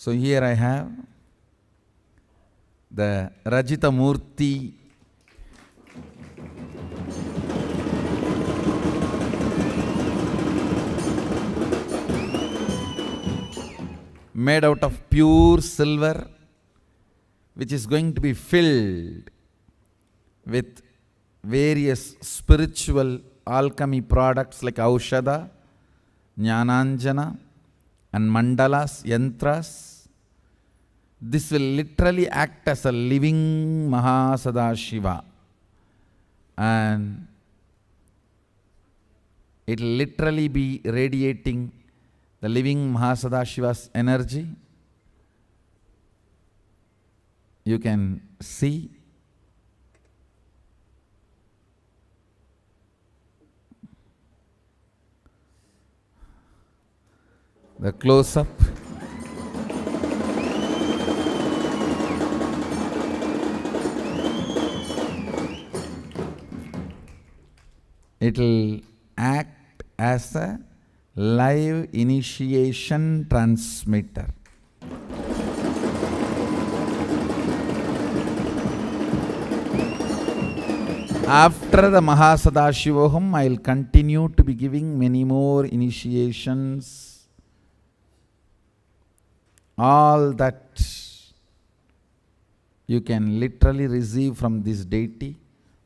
So here I have the Rajita Murti made out of pure silver, which is going to be filled with various spiritual alchemy products like Aushadha, Jnananjana and Mandalas, Yantras. This will literally act as a living Mahasadashiva, and it will literally be radiating the living Mahasadashiva's energy. You can see the close-up. It will act as a live initiation transmitter. After the Mahasadashivoham, I will continue to be giving many more initiations. All that you can literally receive from this deity.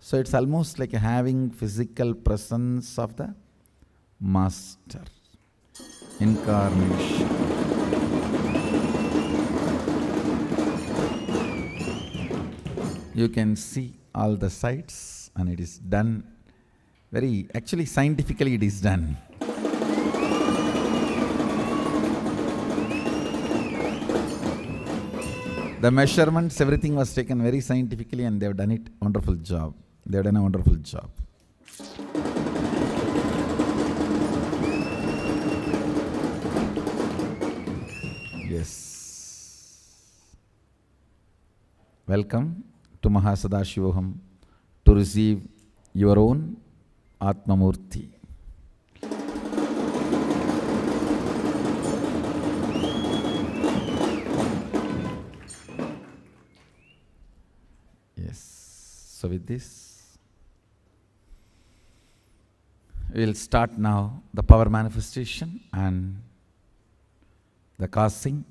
So it's almost like having physical presence of the Master incarnation. You can see all the sites, and it is done very, actually scientifically it is done. The measurements, everything was taken very scientifically, and they have done it wonderful job. They have done a wonderful job. Yes. Welcome to Mahasadashivoham to receive your own Atmamurti. So with this, we will start now the power manifestation and the causing.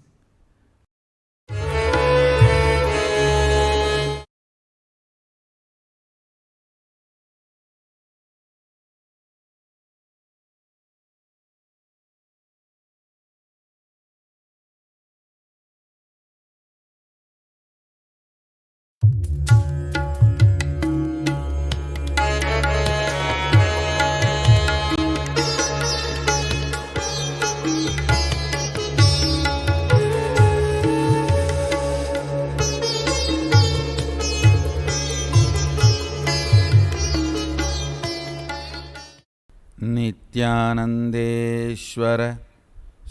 नित्यानन्देश्वर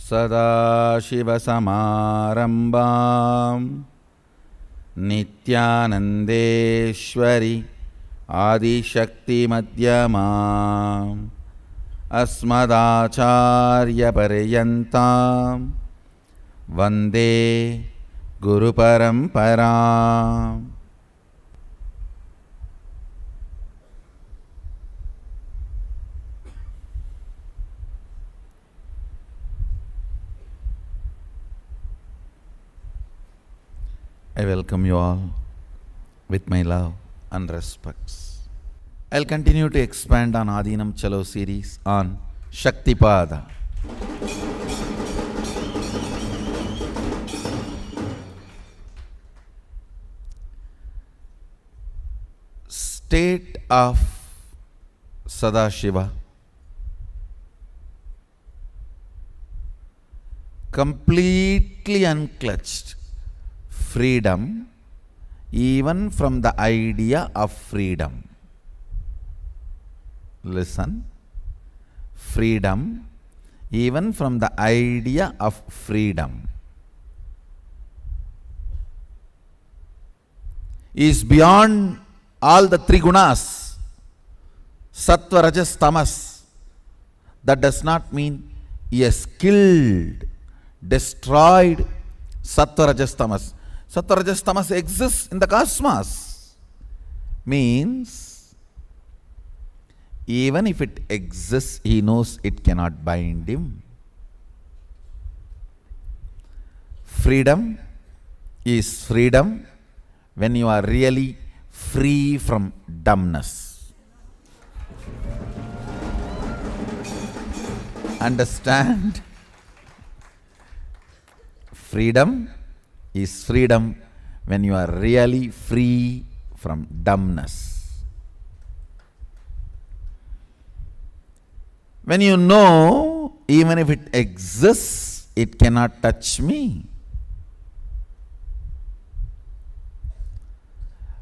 सदाशिवसमारम्भां नित्यानन्देश्वरि आदिशक्तिमध्यमाम् अस्मदाचार्यपर्यन्तां वन्दे गुरुपरम्पराम्. I welcome you all with my love and respects. I'll continue to expand on Adinam Chalo series on Shaktipada. State of Sadashiva, completely unclutched. Freedom, even from the idea of freedom. Listen. Freedom, even from the idea of freedom, is beyond all the three gunas, sattva, rajas, tamas. That does not mean he has killed, destroyed sattva, rajas, tamas. Sattva, rajas, tamas exists in the cosmos. Means, even if it exists, he knows it cannot bind him. Freedom is freedom when you are really free from dumbness. Understand? Freedom is freedom when you are really free from dumbness. When you know, even if it exists, it cannot touch me.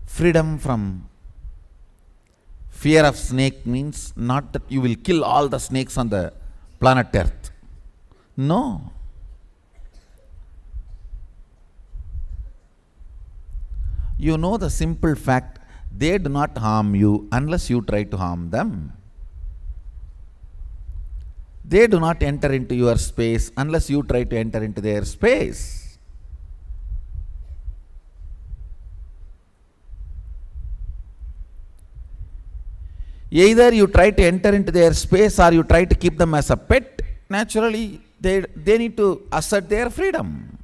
Freedom from fear of snake means not that you will kill all the snakes on the planet Earth. No. You know the simple fact, they do not harm you unless you try to harm them. They do not enter into your space unless you try to enter into their space. Either you try to enter into their space or you try to keep them as a pet. Naturally, they need to assert their freedom.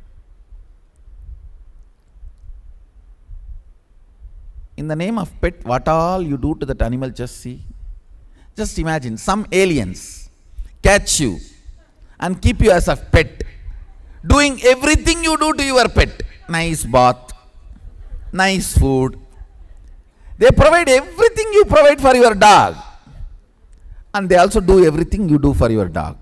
In the name of pet, what all you do to that animal, just see. Just imagine, some aliens catch you and keep you as a pet, doing everything you do to your pet. Nice bath, nice food. They provide everything you provide for your dog. And they also do everything you do for your dog.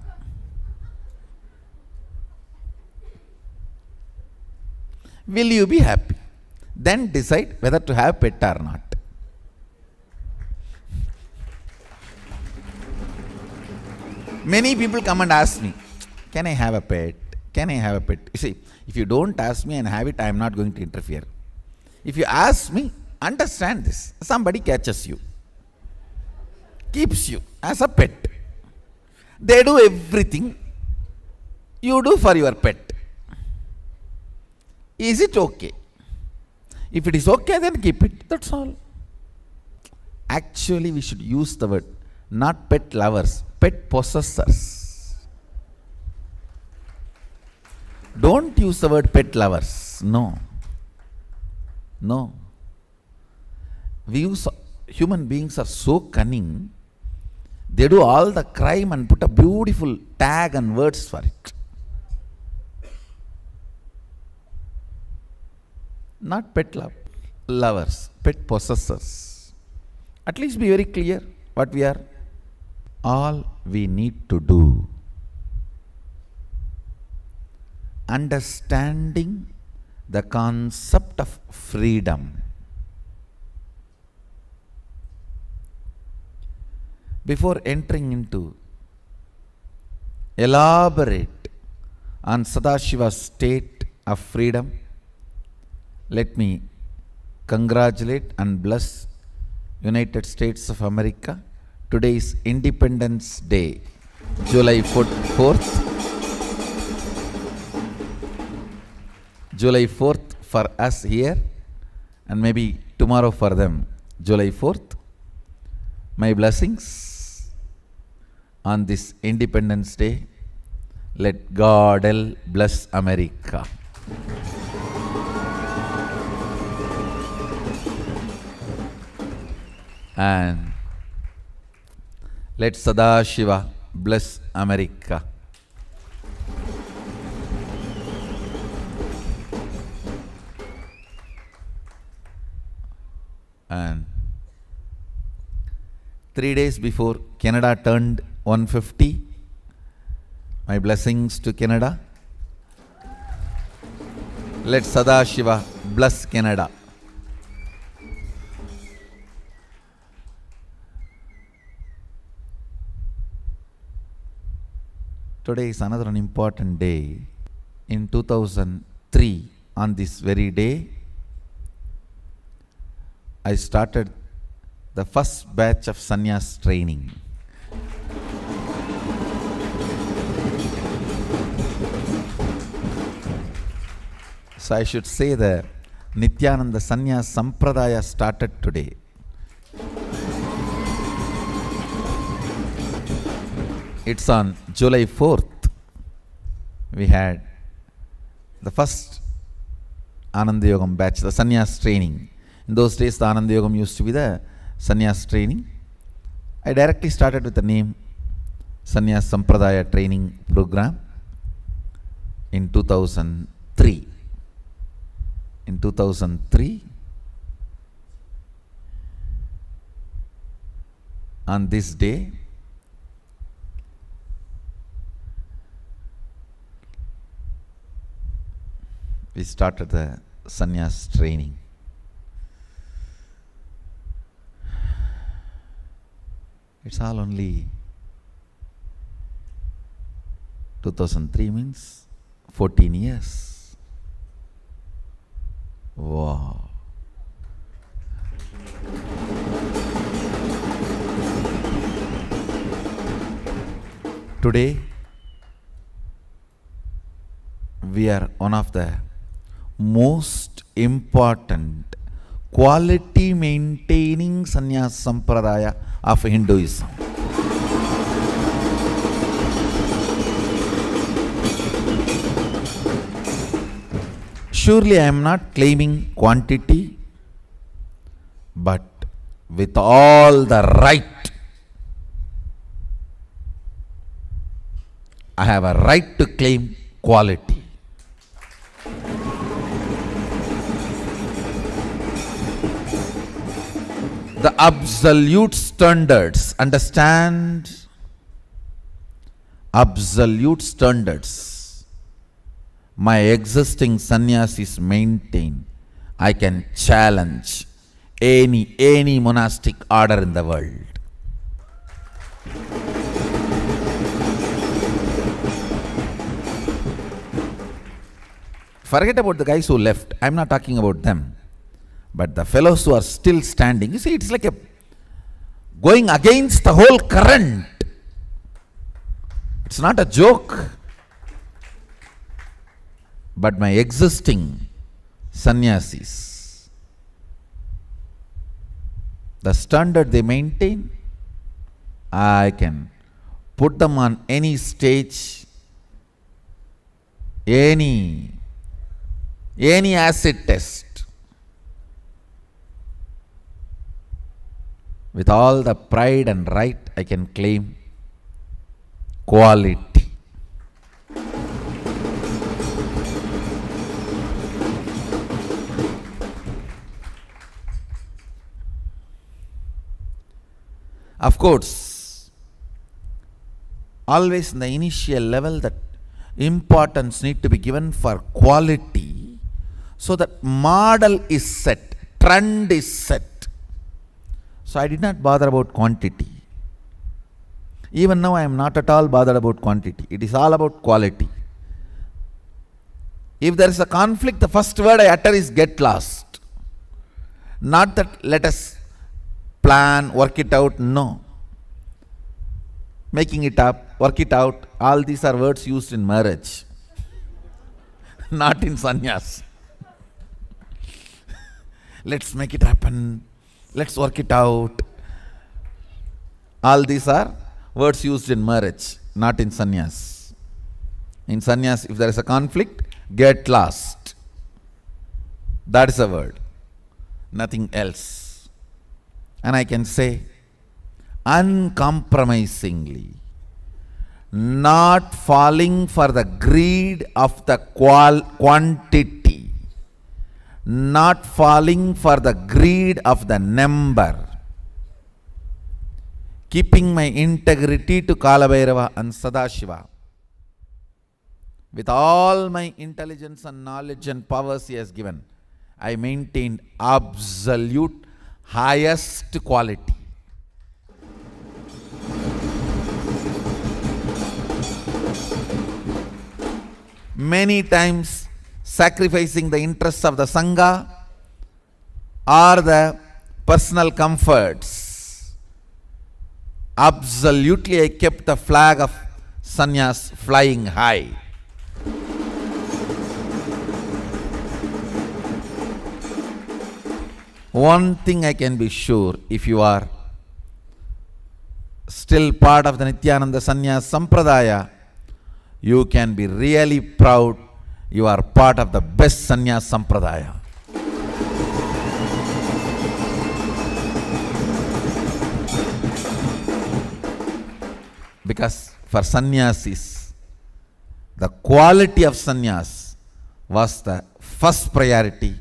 Will you be happy? Then decide whether to have pet or not. Many people come and ask me, can I have a pet? Can I have a pet? You see, if you don't ask me and have it, I am not going to interfere. If you ask me, understand this. Somebody catches you, keeps you as a pet. They do everything you do for your pet. Is it okay? If it is okay, then keep it. That's all. Actually, we should use the word not pet lovers, pet possessors. Don't use the word pet lovers. No. No. Human beings are so cunning. They do all the crime and put a beautiful tag and words for it. Not pet lovers, pet possessors. At least be very clear what we are. All we need to do, understanding the concept of freedom. Before entering into elaborate on Sadashiva's state of freedom, let me congratulate and bless United States of America. Today is Independence Day, July 4th. July 4th for us here, and maybe tomorrow for them, July 4th. My blessings on this Independence Day. Let God bless America. And let Sadashiva bless America. And 3 days before Canada turned 150, my blessings to Canada. Let Sadashiva bless Canada. Today is another important day. In 2003, on this very day, I started the first batch of sannyas training. So I should say that Nithyananda Sampradaya started today. It's on July 4th. We had the first Ananda Yogam batch, the sannyas training. In those days, the Ananda Yogam used to be the sannyas training. I directly started with the name Sannyas Sampradaya Training Program in 2003. In 2003, on this day, we started the sannyas training. It's all only 2003 means 14 years. Wow. Today, we are one of the most important quality maintaining sannyas sampradaya of Hinduism. Surely I am not claiming quantity, but with all the right, I have a right to claim quality. The absolute standards, understand? Absolute standards. My existing sannyas is maintained. I can challenge any monastic order in the world. Forget about the guys who left. I'm not talking about them. But the fellows who are still standing, you see, it's like going against the whole current. It's not a joke. But my existing sannyasis, The standard they maintain, I can put them on any stage, any acid test, with all the pride and right I can claim quality. Of course, always in the initial level that importance need to be given for quality, so that model is set, trend is set. So I did not bother about quantity. Even now I am not at all bothered about quantity. It is all about quality. If there is a conflict, the first word I utter is get lost. Not that let us plan, work it out, no. Making it up, work it out, all these are words used in marriage, not in sannyas. Let's make it happen, let's work it out. All these are words used in marriage, not in sannyas. In sannyas, if there is a conflict, get lost. That is a word, nothing else. And I can say, uncompromisingly, not falling for the greed of the quantity, not falling for the greed of the number, keeping my integrity to Kalabhairava and Sadashiva. With all my intelligence and knowledge and powers he has given, I maintained absolute highest quality. Many times sacrificing the interests of the Sangha or the personal comforts. Absolutely I kept the flag of sannyas flying high. One thing I can be sure, if you are still part of the Nithyananda Sannyas Sampradaya, you can be really proud you are part of the best Sannyas Sampradaya. Because for sannyasis, the quality of sannyas was the first priority,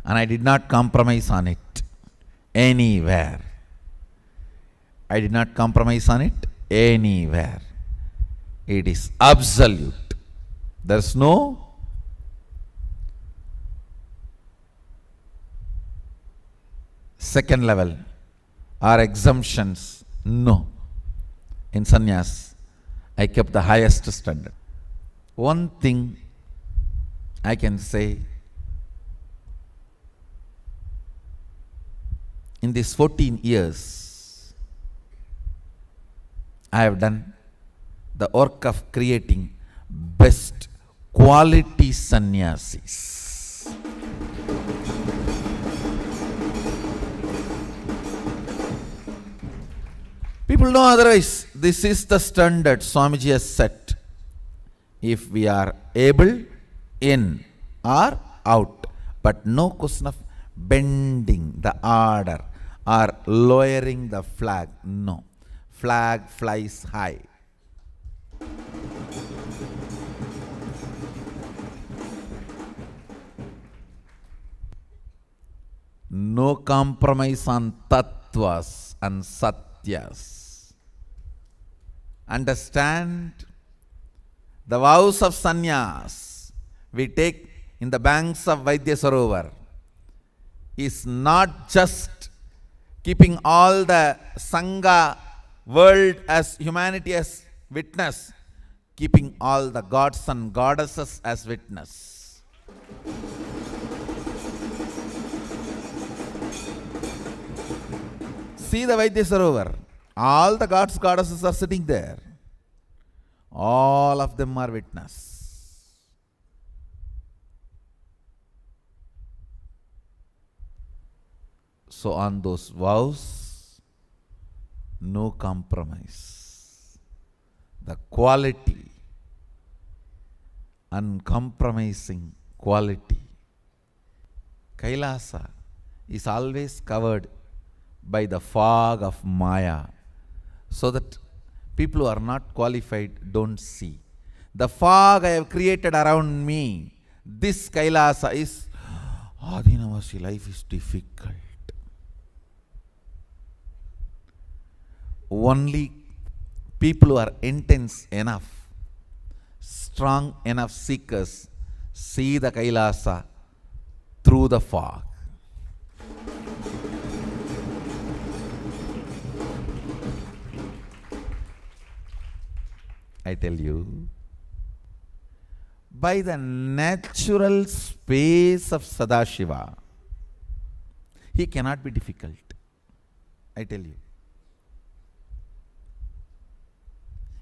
and I did not compromise on it anywhere. I did not compromise on it anywhere. It is absolute. There is no second level or exemptions. No. In sannyas, I kept the highest standard. One thing I can say, in these 14 years, I have done the work of creating best quality sannyasis. People know otherwise. This is the standard Swamiji has set. If we are able, in or out, but no question of bending the order or lowering the flag. No. Flag flies high. No compromise on tattvas and satyas. Understand, the vows of sannyas we take in the banks of Vaidya Sarovar is not just keeping all the Sangha world as humanity as witness, keeping all the gods and goddesses as witness. See the Vaidya Sarovar. All the gods, goddesses are sitting there. All of them are witness. So on those vows, no compromise. The quality, uncompromising quality. Kailasa is always covered by the fog of Maya, so that people who are not qualified don't see. The fog I have created around me, this Kailasa is, Adinavasi life is difficult. Only people who are intense enough, strong enough seekers see the Kailasa through the fog. I tell you, by the natural space of Sadashiva, he cannot be difficult. I tell you.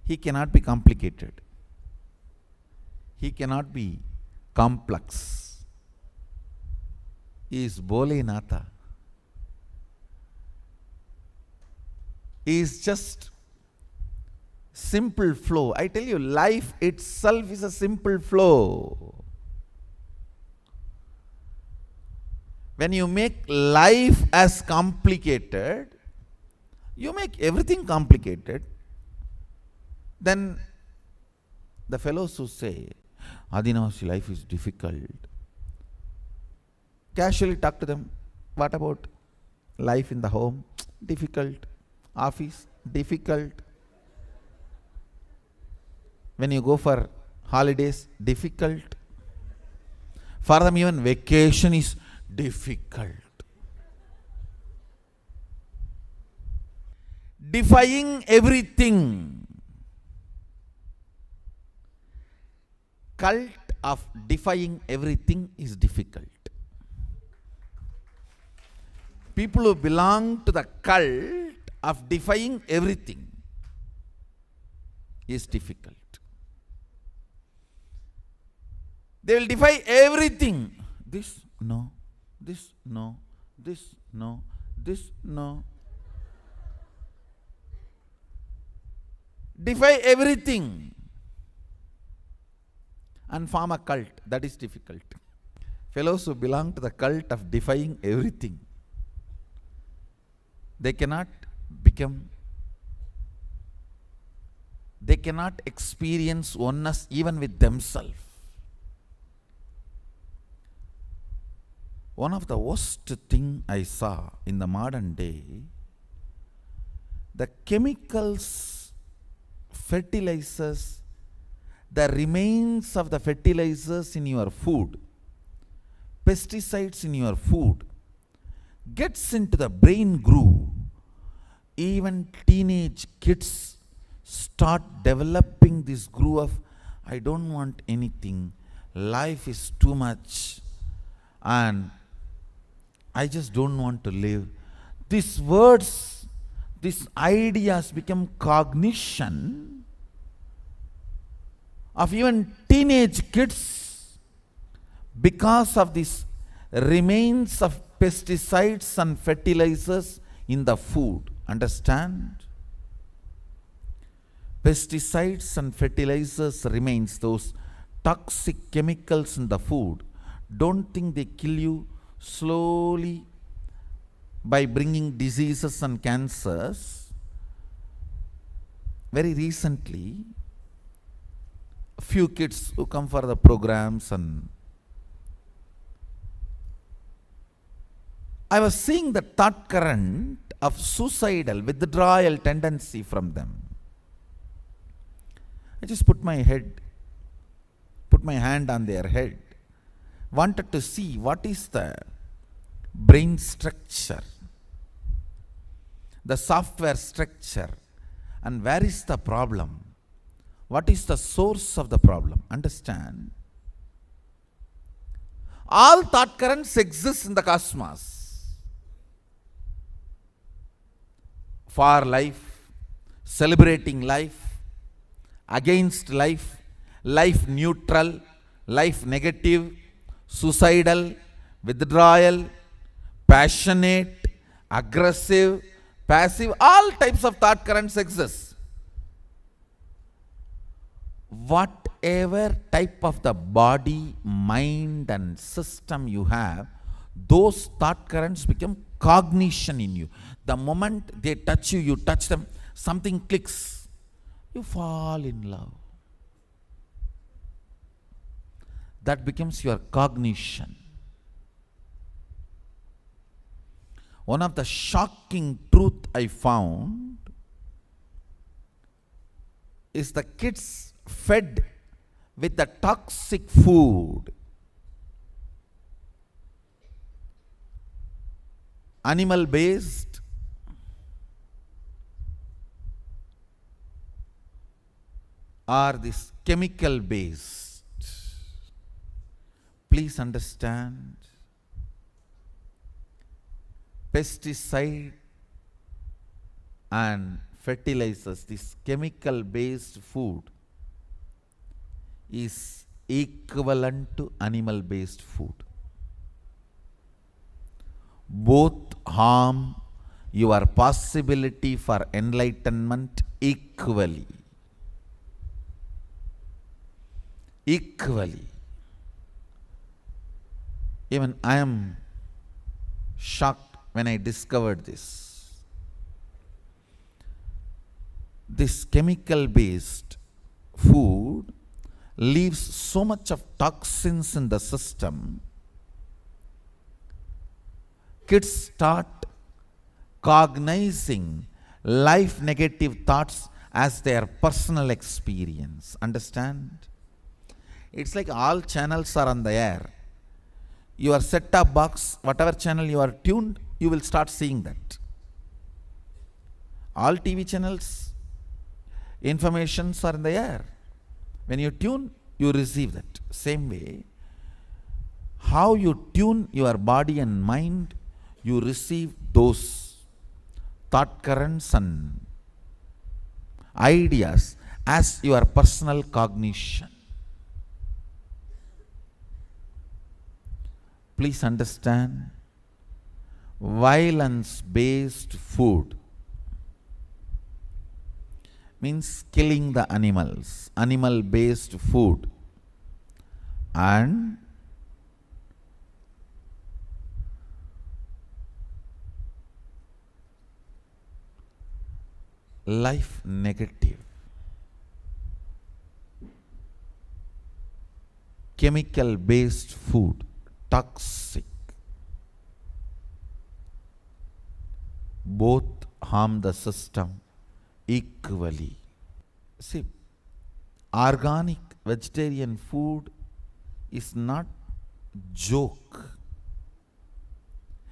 He cannot be complicated. He cannot be complex. He is Bholenatha. He is just simple flow. I tell you, life itself is a simple flow. When you make life as complicated, you make everything complicated. Then the fellows who say, Adinavasi life is difficult, casually talk to them. What about life in the home? Difficult. Office? Difficult. When you go for holidays? Difficult. For them even vacation is difficult. Defying everything. Cult of defying everything is difficult. People who belong to the cult of defying everything is difficult. They will defy everything. This no, this no, this no, this no. Defy everything and form a cult. That is difficult. Fellows who belong to the cult of defying everything, they cannot experience oneness even with themselves. One of the worst thing I saw in the modern day, the chemicals, fertilizers, the remains of the fertilizers in your food, pesticides in your food, gets into the brain groove. Even teenage kids start developing this groove of, I don't want anything, life is too much, and I just don't want to live. These words, these ideas become cognition of even teenage kids because of these remains of pesticides and fertilizers in the food. Understand? Pesticides and fertilizers remains, those toxic chemicals in the food. Don't think they kill you slowly by bringing diseases and cancers. Very recently, a few kids who come for the programs, and I was seeing the thought current of suicidal withdrawal tendency from them. I just put my hand on their head, wanted to see what is the brain structure, the software structure, and where is the problem? What is the source of the problem? Understand? All thought currents exist in the cosmos. For life, celebrating life, against life, life neutral, life negative, suicidal, withdrawal, passionate, aggressive, passive, all types of thought currents exist. Whatever type of the body, mind and system you have, those thought currents become cognition in you. The moment they touch you, you touch them, something clicks, you fall in love. That becomes your cognition. One of the shocking truth I found is the kids fed with the toxic food, animal based, or this chemical based. Please understand, pesticide and fertilizers, this chemical based food is equivalent to animal based food. Both harm your possibility for enlightenment equally. Equally. Even I am shocked when I discovered this. This chemical based food leaves so much of toxins in the system. Kids start cognizing life negative thoughts as their personal experience. Understand? It's like all channels are on the air. Your set-top box, whatever channel you are tuned, you will start seeing that. All TV channels, informations are in the air. When you tune, you receive that. Same way, how you tune your body and mind, you receive those thought currents and ideas as your personal cognition. Please understand, violence-based food means killing the animals, animal-based food, and life negative, chemical-based food, toxic, both harm the system equally. See, organic vegetarian food is not joke.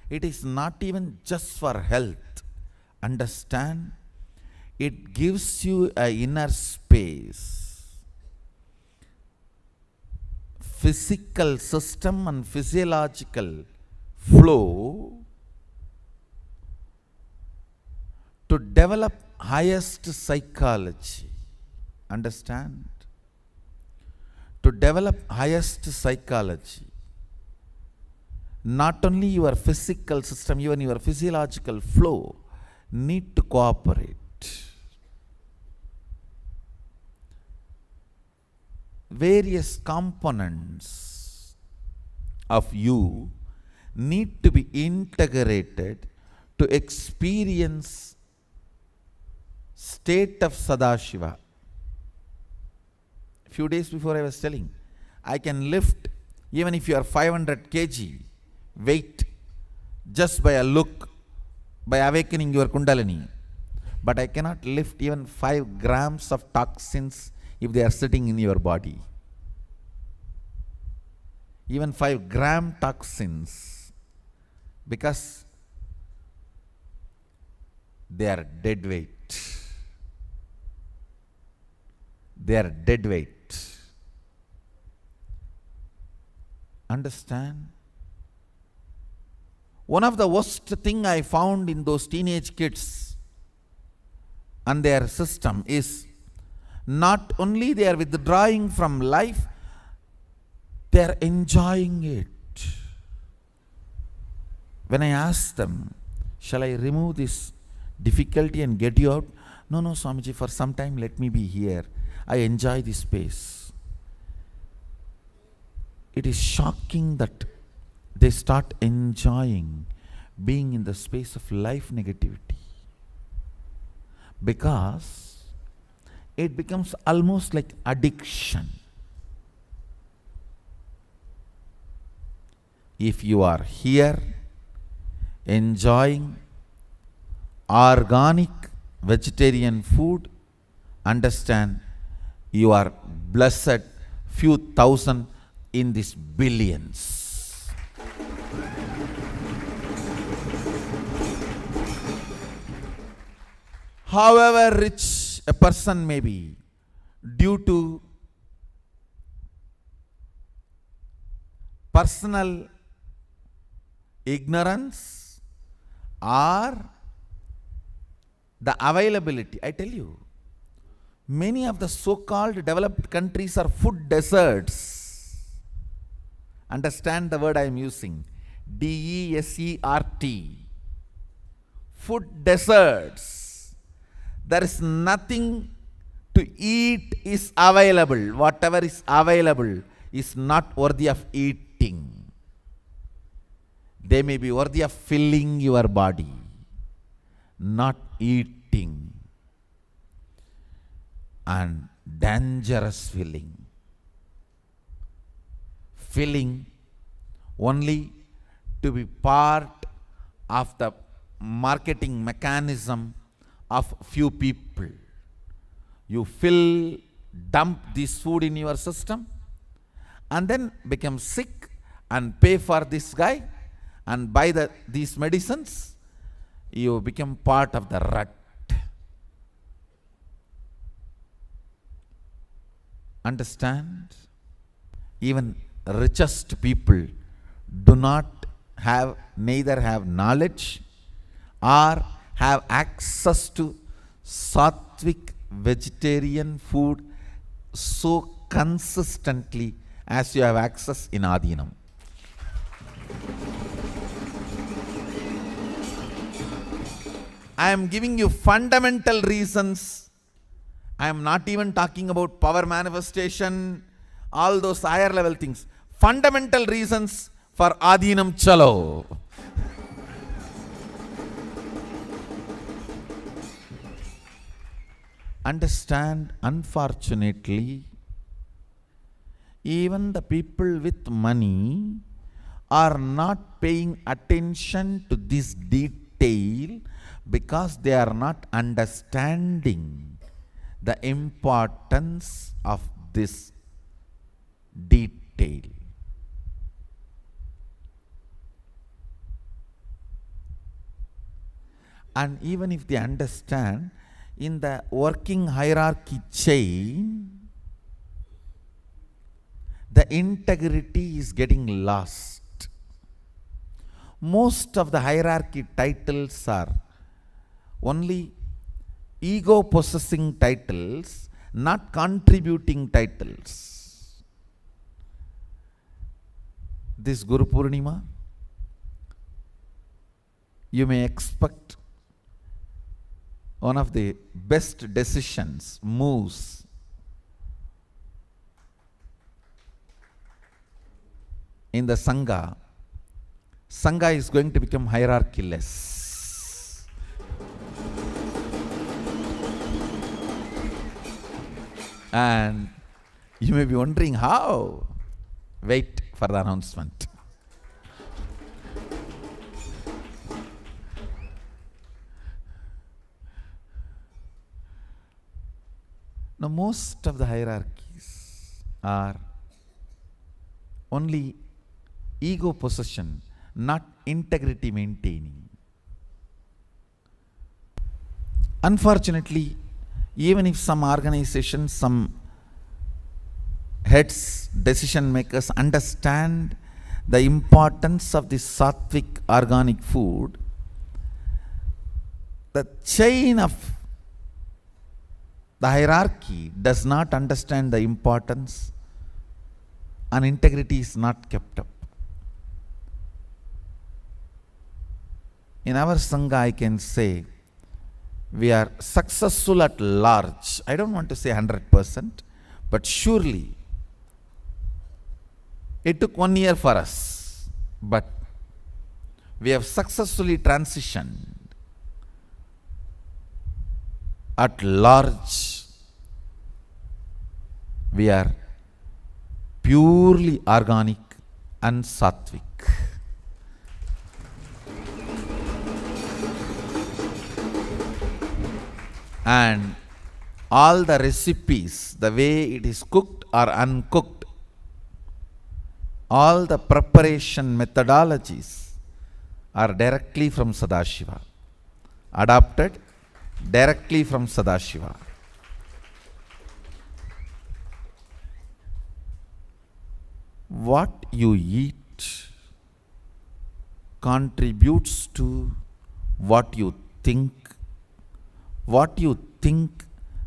It is not even just for health. Understand? It gives you an inner space. Physical system and physiological flow to develop highest psychology. Understand? To develop highest psychology, not only your physical system, even your physiological flow need to cooperate. Various components of you need to be integrated to experience state of Sadashiva. Few days before I was telling, I can lift even if you are 500 kg weight just by a look, by awakening your Kundalini. But I cannot lift even 5 grams of toxins if they are sitting in your body. Even 5-gram toxins, because they are dead weight. They are dead weight. Understand? One of the worst thing I found in those teenage kids and their system is not only they are withdrawing from life, they are enjoying it. When I ask them, Shall I remove this difficulty and get you out? No, no, Swamiji, for some time let me be here. I enjoy this space. It is shocking that they start enjoying being in the space of life negativity, because it becomes almost like addiction. If you are here enjoying organic vegetarian food, understand you are blessed, few thousand in these billions. However rich a person may be, due to personal ignorance or the availability, I tell you, many of the so-called developed countries are food deserts. Understand the word I am using. DESERT. Food deserts. There is nothing to eat is available. Whatever is available is not worthy of eating. They may be worthy of filling your body, not eating. And dangerous filling. Filling only to be part of the marketing mechanism of few people. You fill, dump this food in your system, and then become sick and pay for this guy and buy these medicines. You become part of the rut. Understand? Even richest people do not have, neither have knowledge or have access to sattvic vegetarian food so consistently as you have access in Adinam. I am giving you fundamental reasons. I am not even talking about power manifestation, all those higher level things. Fundamental reasons for Adinam Chalo. Understand, unfortunately, even the people with money are not paying attention to this detail because they are not understanding the importance of this detail. And even if they understand, in the working hierarchy chain, the integrity is getting lost. Most of the hierarchy titles are only ego-possessing titles, not contributing titles. This Guru Purnima, you may expect one of the best decisions, moves in the Sangha. Sangha is going to become hierarchy-less. And you may be wondering how. Wait for the announcement. Now, most of the hierarchies are only ego possession, not integrity maintaining. Unfortunately, even if some organizations, some heads, decision makers understand the importance of this sattvic organic food, the chain of the hierarchy does not understand the importance, and integrity is not kept up. In our Sangha, I can say we are successful at large. I don't want to say 100%, but surely it took 1 year for us, but we have successfully transitioned at large. We are purely organic and sattvic. And all the recipes, the way it is cooked or uncooked, all the preparation methodologies are directly from Sadashiva, adopted directly from Sadashiva. What you eat contributes to what you think. What you think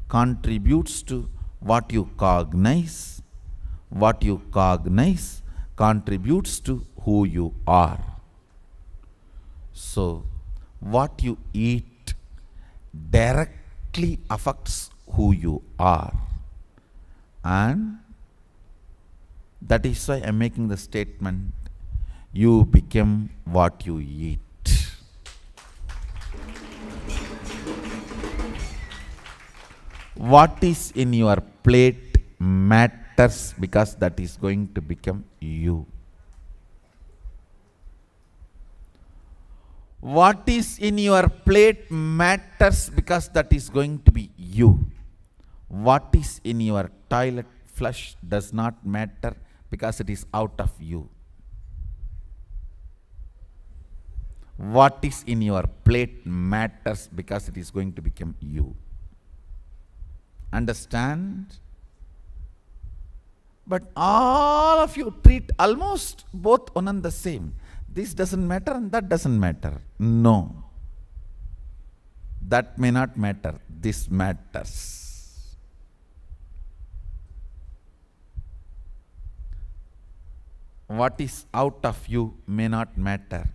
contributes to what you cognize. What you cognize contributes to who you are. So, what you eat directly affects who you are. And that is why I am making the statement, you become what you eat. What is in your plate matters because that is going to become you. What is in your plate matters because that is going to be you. What is in your toilet flush does not matter because it is out of you. What is in your plate matters because it is going to become you. Understand? But all of you treat almost both one and the same. This doesn't matter and that doesn't matter. No. That may not matter. This matters. What is out of you may not matter.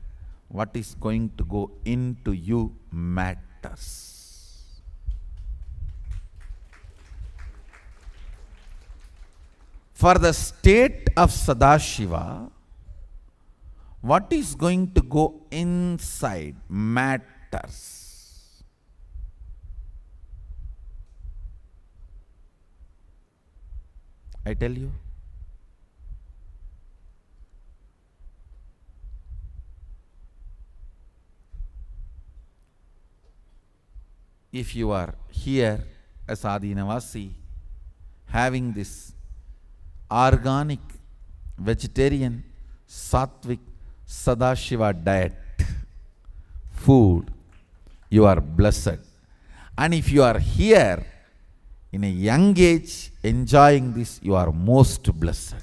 What is going to go into you matters. For the state of Sadashiva, what is going to go inside matters. I tell you, if you are here as Adinavasi, having this organic, vegetarian, sattvic, Sadashiva diet, food, you are blessed. And if you are here in a young age enjoying this, you are most blessed.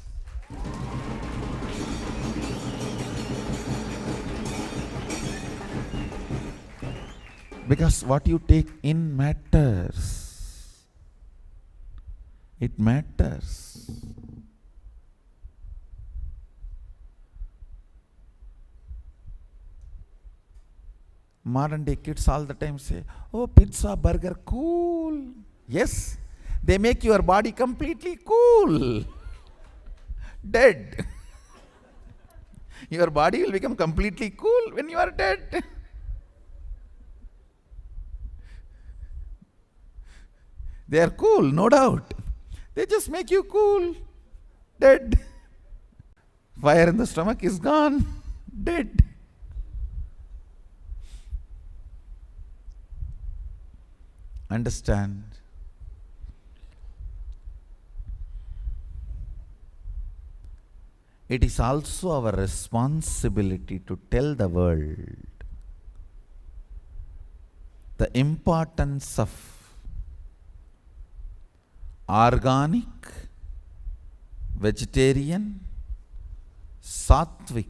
Because what you take in matters. It matters. Modern day kids all the time say, oh, pizza, burger, cool. Yes, they make your body completely cool. Dead. Your body will become completely cool when you are dead. They are cool, no doubt. They just make you cool. Dead. Fire in the stomach is gone. Dead. Understand? It is also our responsibility to tell the world the importance of organic, vegetarian, sattvic,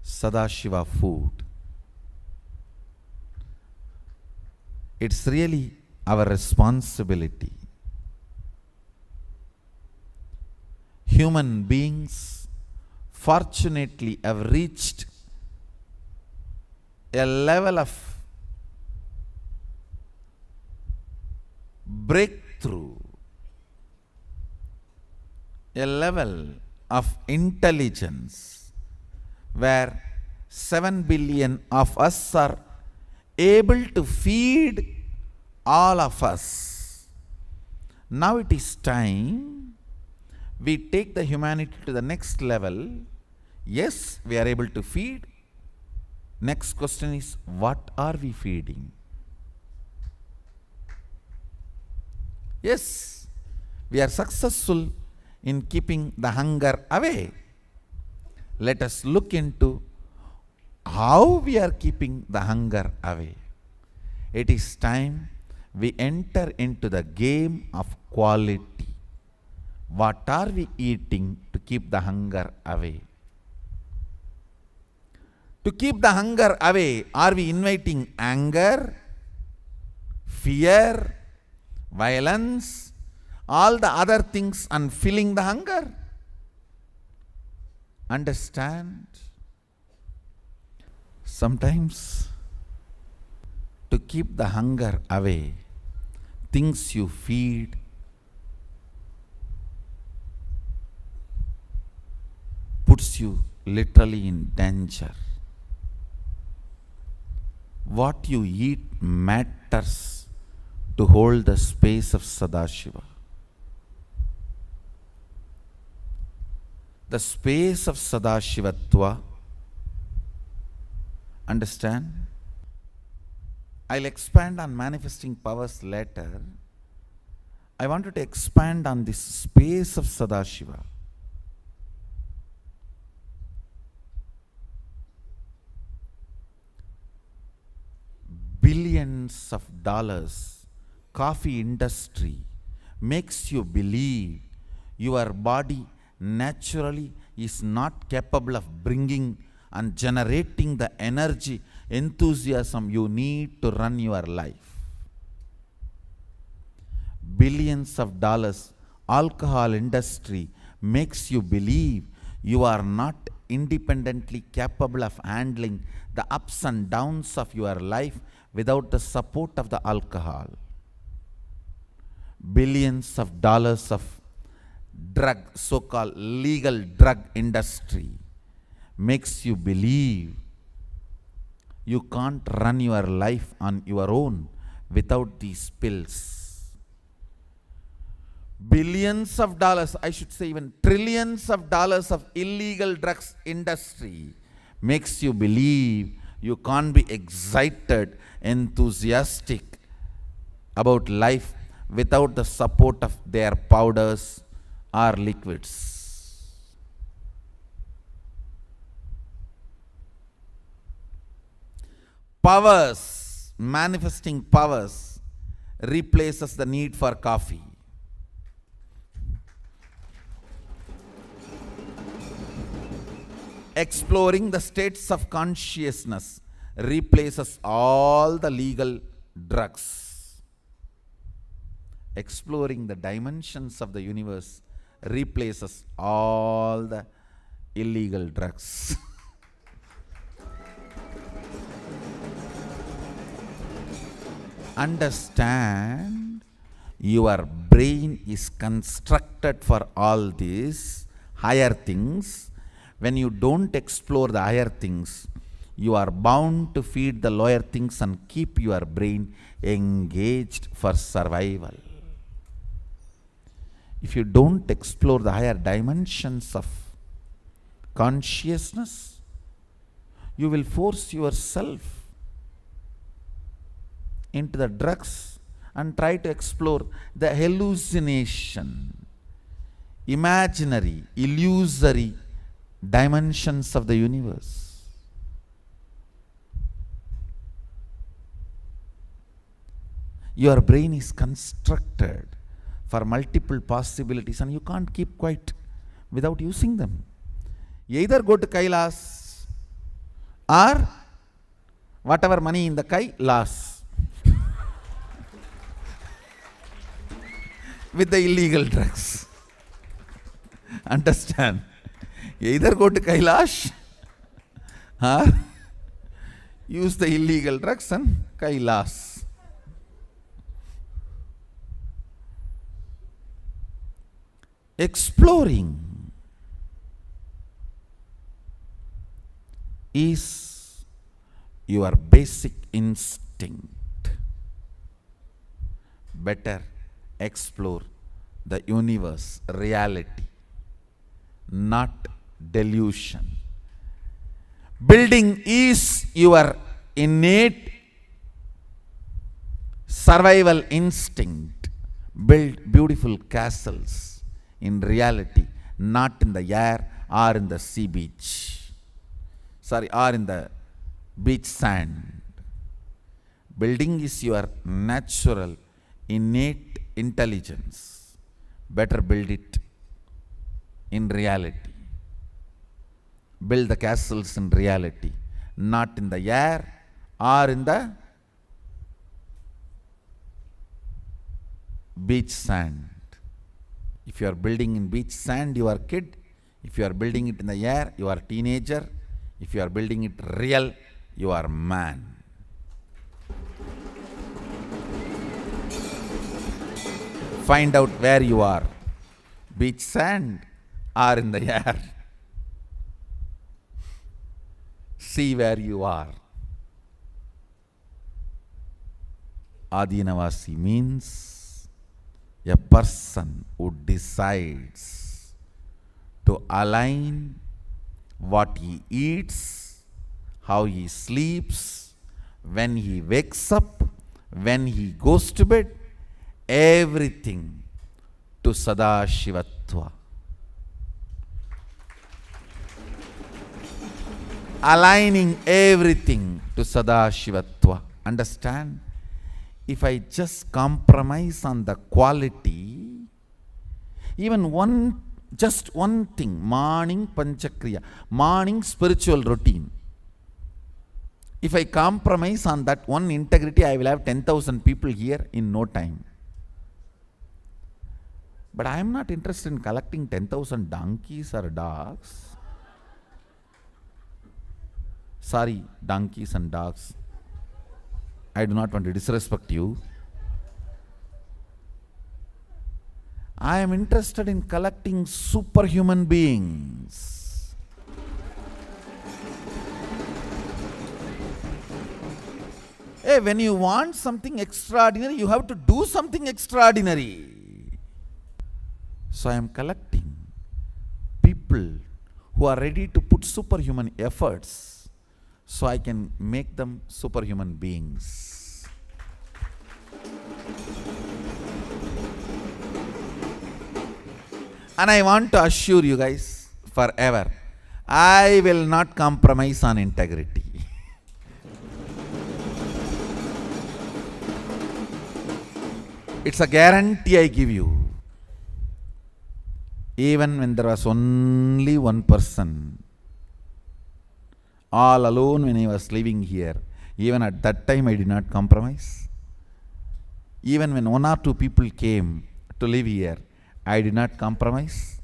Sadashiva food. It's really our responsibility. Human beings fortunately have reached a level of breakthrough, a level of intelligence where 7 billion of us are able to feed all of us. Now it is time we take the humanity to the next level. Yes, we are able to feed. Next question is, what are we feeding? Yes, we are successful in keeping the hunger away. Let us look into how we are keeping the hunger away. It is time we enter into the game of quality. What are we eating to keep the hunger away? To keep the hunger away, are we inviting anger, fear, violence, all the other things and filling the hunger? Understand? Sometimes to keep the hunger away, things you feed puts you literally in danger. What you eat matters to hold the space of Sadashiva. The space of Sadashivatva. Understand? I'll expand on manifesting powers later. I wanted to expand on this space of Sadashiva. Billions of dollars coffee industry makes you believe your body naturally is not capable of bringing and generating the energy, enthusiasm you need to run your life. Billions of dollars alcohol industry makes you believe you are not independently capable of handling the ups and downs of your life without the support of the alcohol. Billions of dollars of drug, so-called legal drug industry makes you believe you can't run your life on your own without these pills. Billions of dollars, I should say even trillions of dollars of illegal drugs industry makes you believe you can't be excited, enthusiastic about life without the support of their powders or liquids. Powers, manifesting powers, replaces the need for coffee. Exploring the states of consciousness replaces all the legal drugs. Exploring the dimensions of the universe replaces all the illegal drugs. Understand, your brain is constructed for all these higher things. When you don't explore the higher things, you are bound to feed the lower things and keep your brain engaged for survival. If you don't explore the higher dimensions of consciousness, you will force yourself into the drugs and try to explore the hallucination, imaginary, illusory dimensions of the universe. Your brain is constructed for multiple possibilities and you can't keep quiet without using them. Either go to Kailas or whatever money in the Kailas with the illegal drugs. Understand? Either go to Kailash or use the illegal drugs and Kailas. Exploring is your basic instinct. Better explore the universe, reality, not delusion. Building is your innate survival instinct. Build beautiful castles in reality, not in the air or in the sea beach. Or in the beach sand. Building is your natural, innate intelligence. Better build it in reality. Build the castles in reality, not in the air or in the beach sand. If you are building in beach sand, you are kid. If you are building it in the air, you are teenager. If you are building it real, you are man. Find out where you are, beach sand or in the air. See where you are. Adinavasi means a person who decides to align what he eats, how he sleeps, when he wakes up, when he goes to bed, everything to Sadashivatva. Aligning everything to Sadashivatva. Understand? If I just compromise on the quality, even just one thing, morning panchakriya, morning spiritual routine. If I compromise on that one integrity, I will have 10,000 people here in no time. But I am not interested in collecting 10,000 donkeys or dogs. Sorry, donkeys and dogs. I do not want to disrespect you. I am interested in collecting superhuman beings. Hey, when you want something extraordinary, you have to do something extraordinary. So I am collecting people who are ready to put superhuman efforts so I can make them superhuman beings. And I want to assure you guys forever, I will not compromise on integrity. It's a guarantee I give you. Even when there was only one person, all alone when I was living here, even at that time I did not compromise. Even when one or two people came to live here, I did not compromise.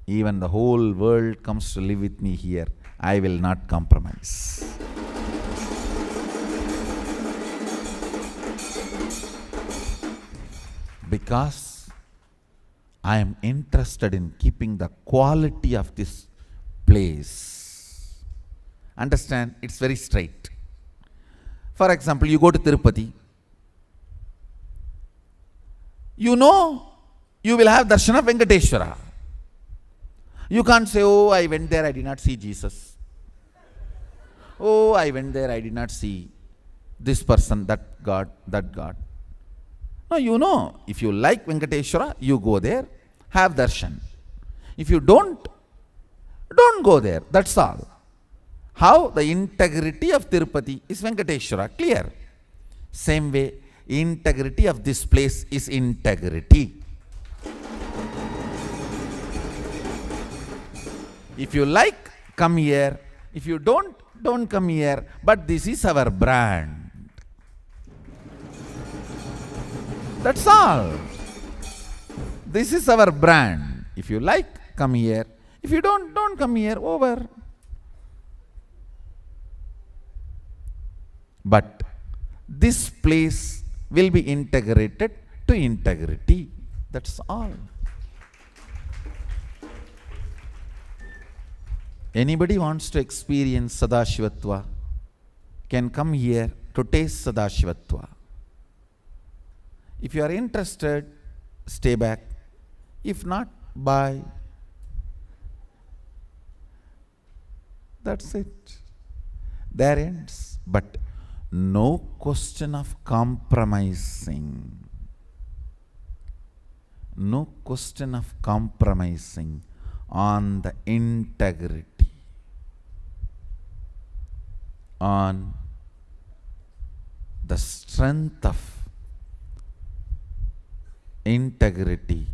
Even the whole world comes to live with me here, I will not compromise. Because I am interested in keeping the quality of this place. Understand? It's very straight. For example, you go to Tirupati. You know you will have darshan of Venkateshwara. You can't say, oh, I went there, I did not see Jesus. Oh, I went there, I did not see this person, that God, that God. No, you know, if you like Venkateshwara, you go there, have darshan. If you don't go there. That's all. How? The integrity of Tirupati is Venkateshwara. Clear? Same way, integrity of this place is integrity. If you like, come here. If you don't come here. But this is our brand. That's all. This is our brand. If you like, come here. If you don't come here. Over. But this place will be integrated to integrity. That's all. Anybody wants to experience Sadashivatva can come here to taste Sadashivatva. If you are interested, stay back. If not, bye. That's it. There ends. But no question of compromising. No question of compromising on the integrity, on the strength of integrity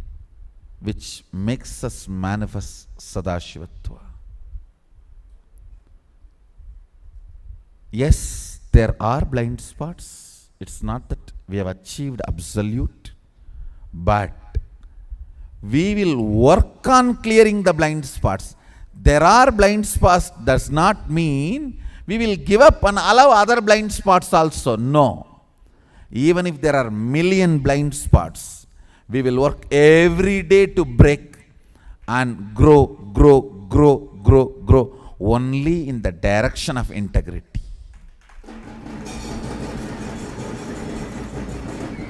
which makes us manifest Sadashivatva. Yes, there are blind spots. It's not that we have achieved absolute, but we will work on clearing the blind spots. There are blind spots does not mean we will give up and allow other blind spots also. No. Even if there are million blind spots, we will work every day to break and grow only in the direction of integrity.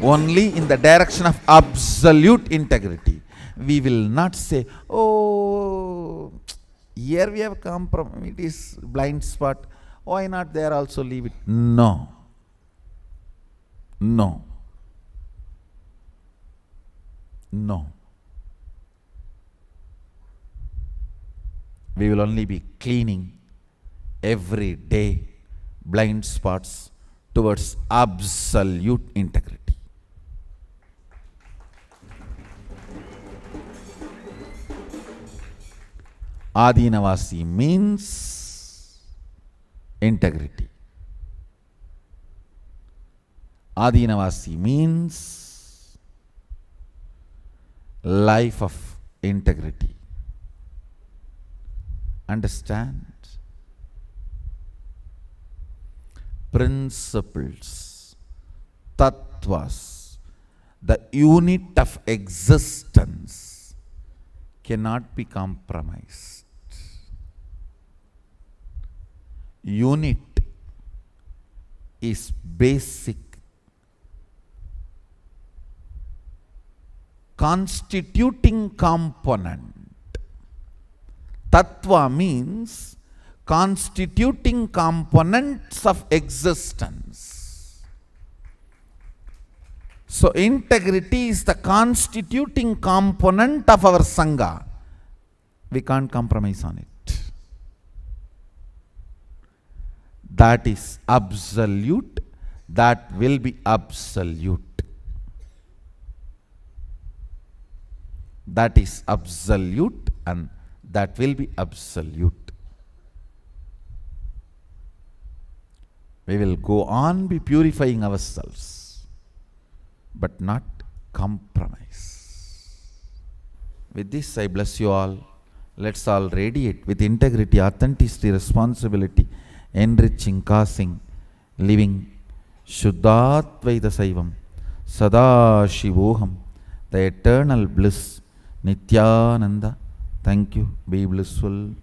Only in the direction of absolute integrity. We will not say, oh, here we have come from, it is blind spot, why not there also leave it? No. No. No. We will only be cleaning every day blind spots towards absolute integrity. Adinavasi means integrity. Adinavasi means life of integrity. Understand? Principles, tattvas, the unit of existence cannot be compromised. Unit is basic, constituting component. Tattva means constituting components of existence. So integrity is the constituting component of our Sangha. We can't compromise on it. That is absolute, that will be absolute. That is absolute and that will be absolute. We will go on be purifying ourselves, but not compromise. With this I bless you all. Let's all radiate with integrity, authenticity, responsibility, enriching, causing, living Shuddhatvaita Saivam, Sada Shivoham, the eternal bliss, Nithyananda. Thank you. Be blissful.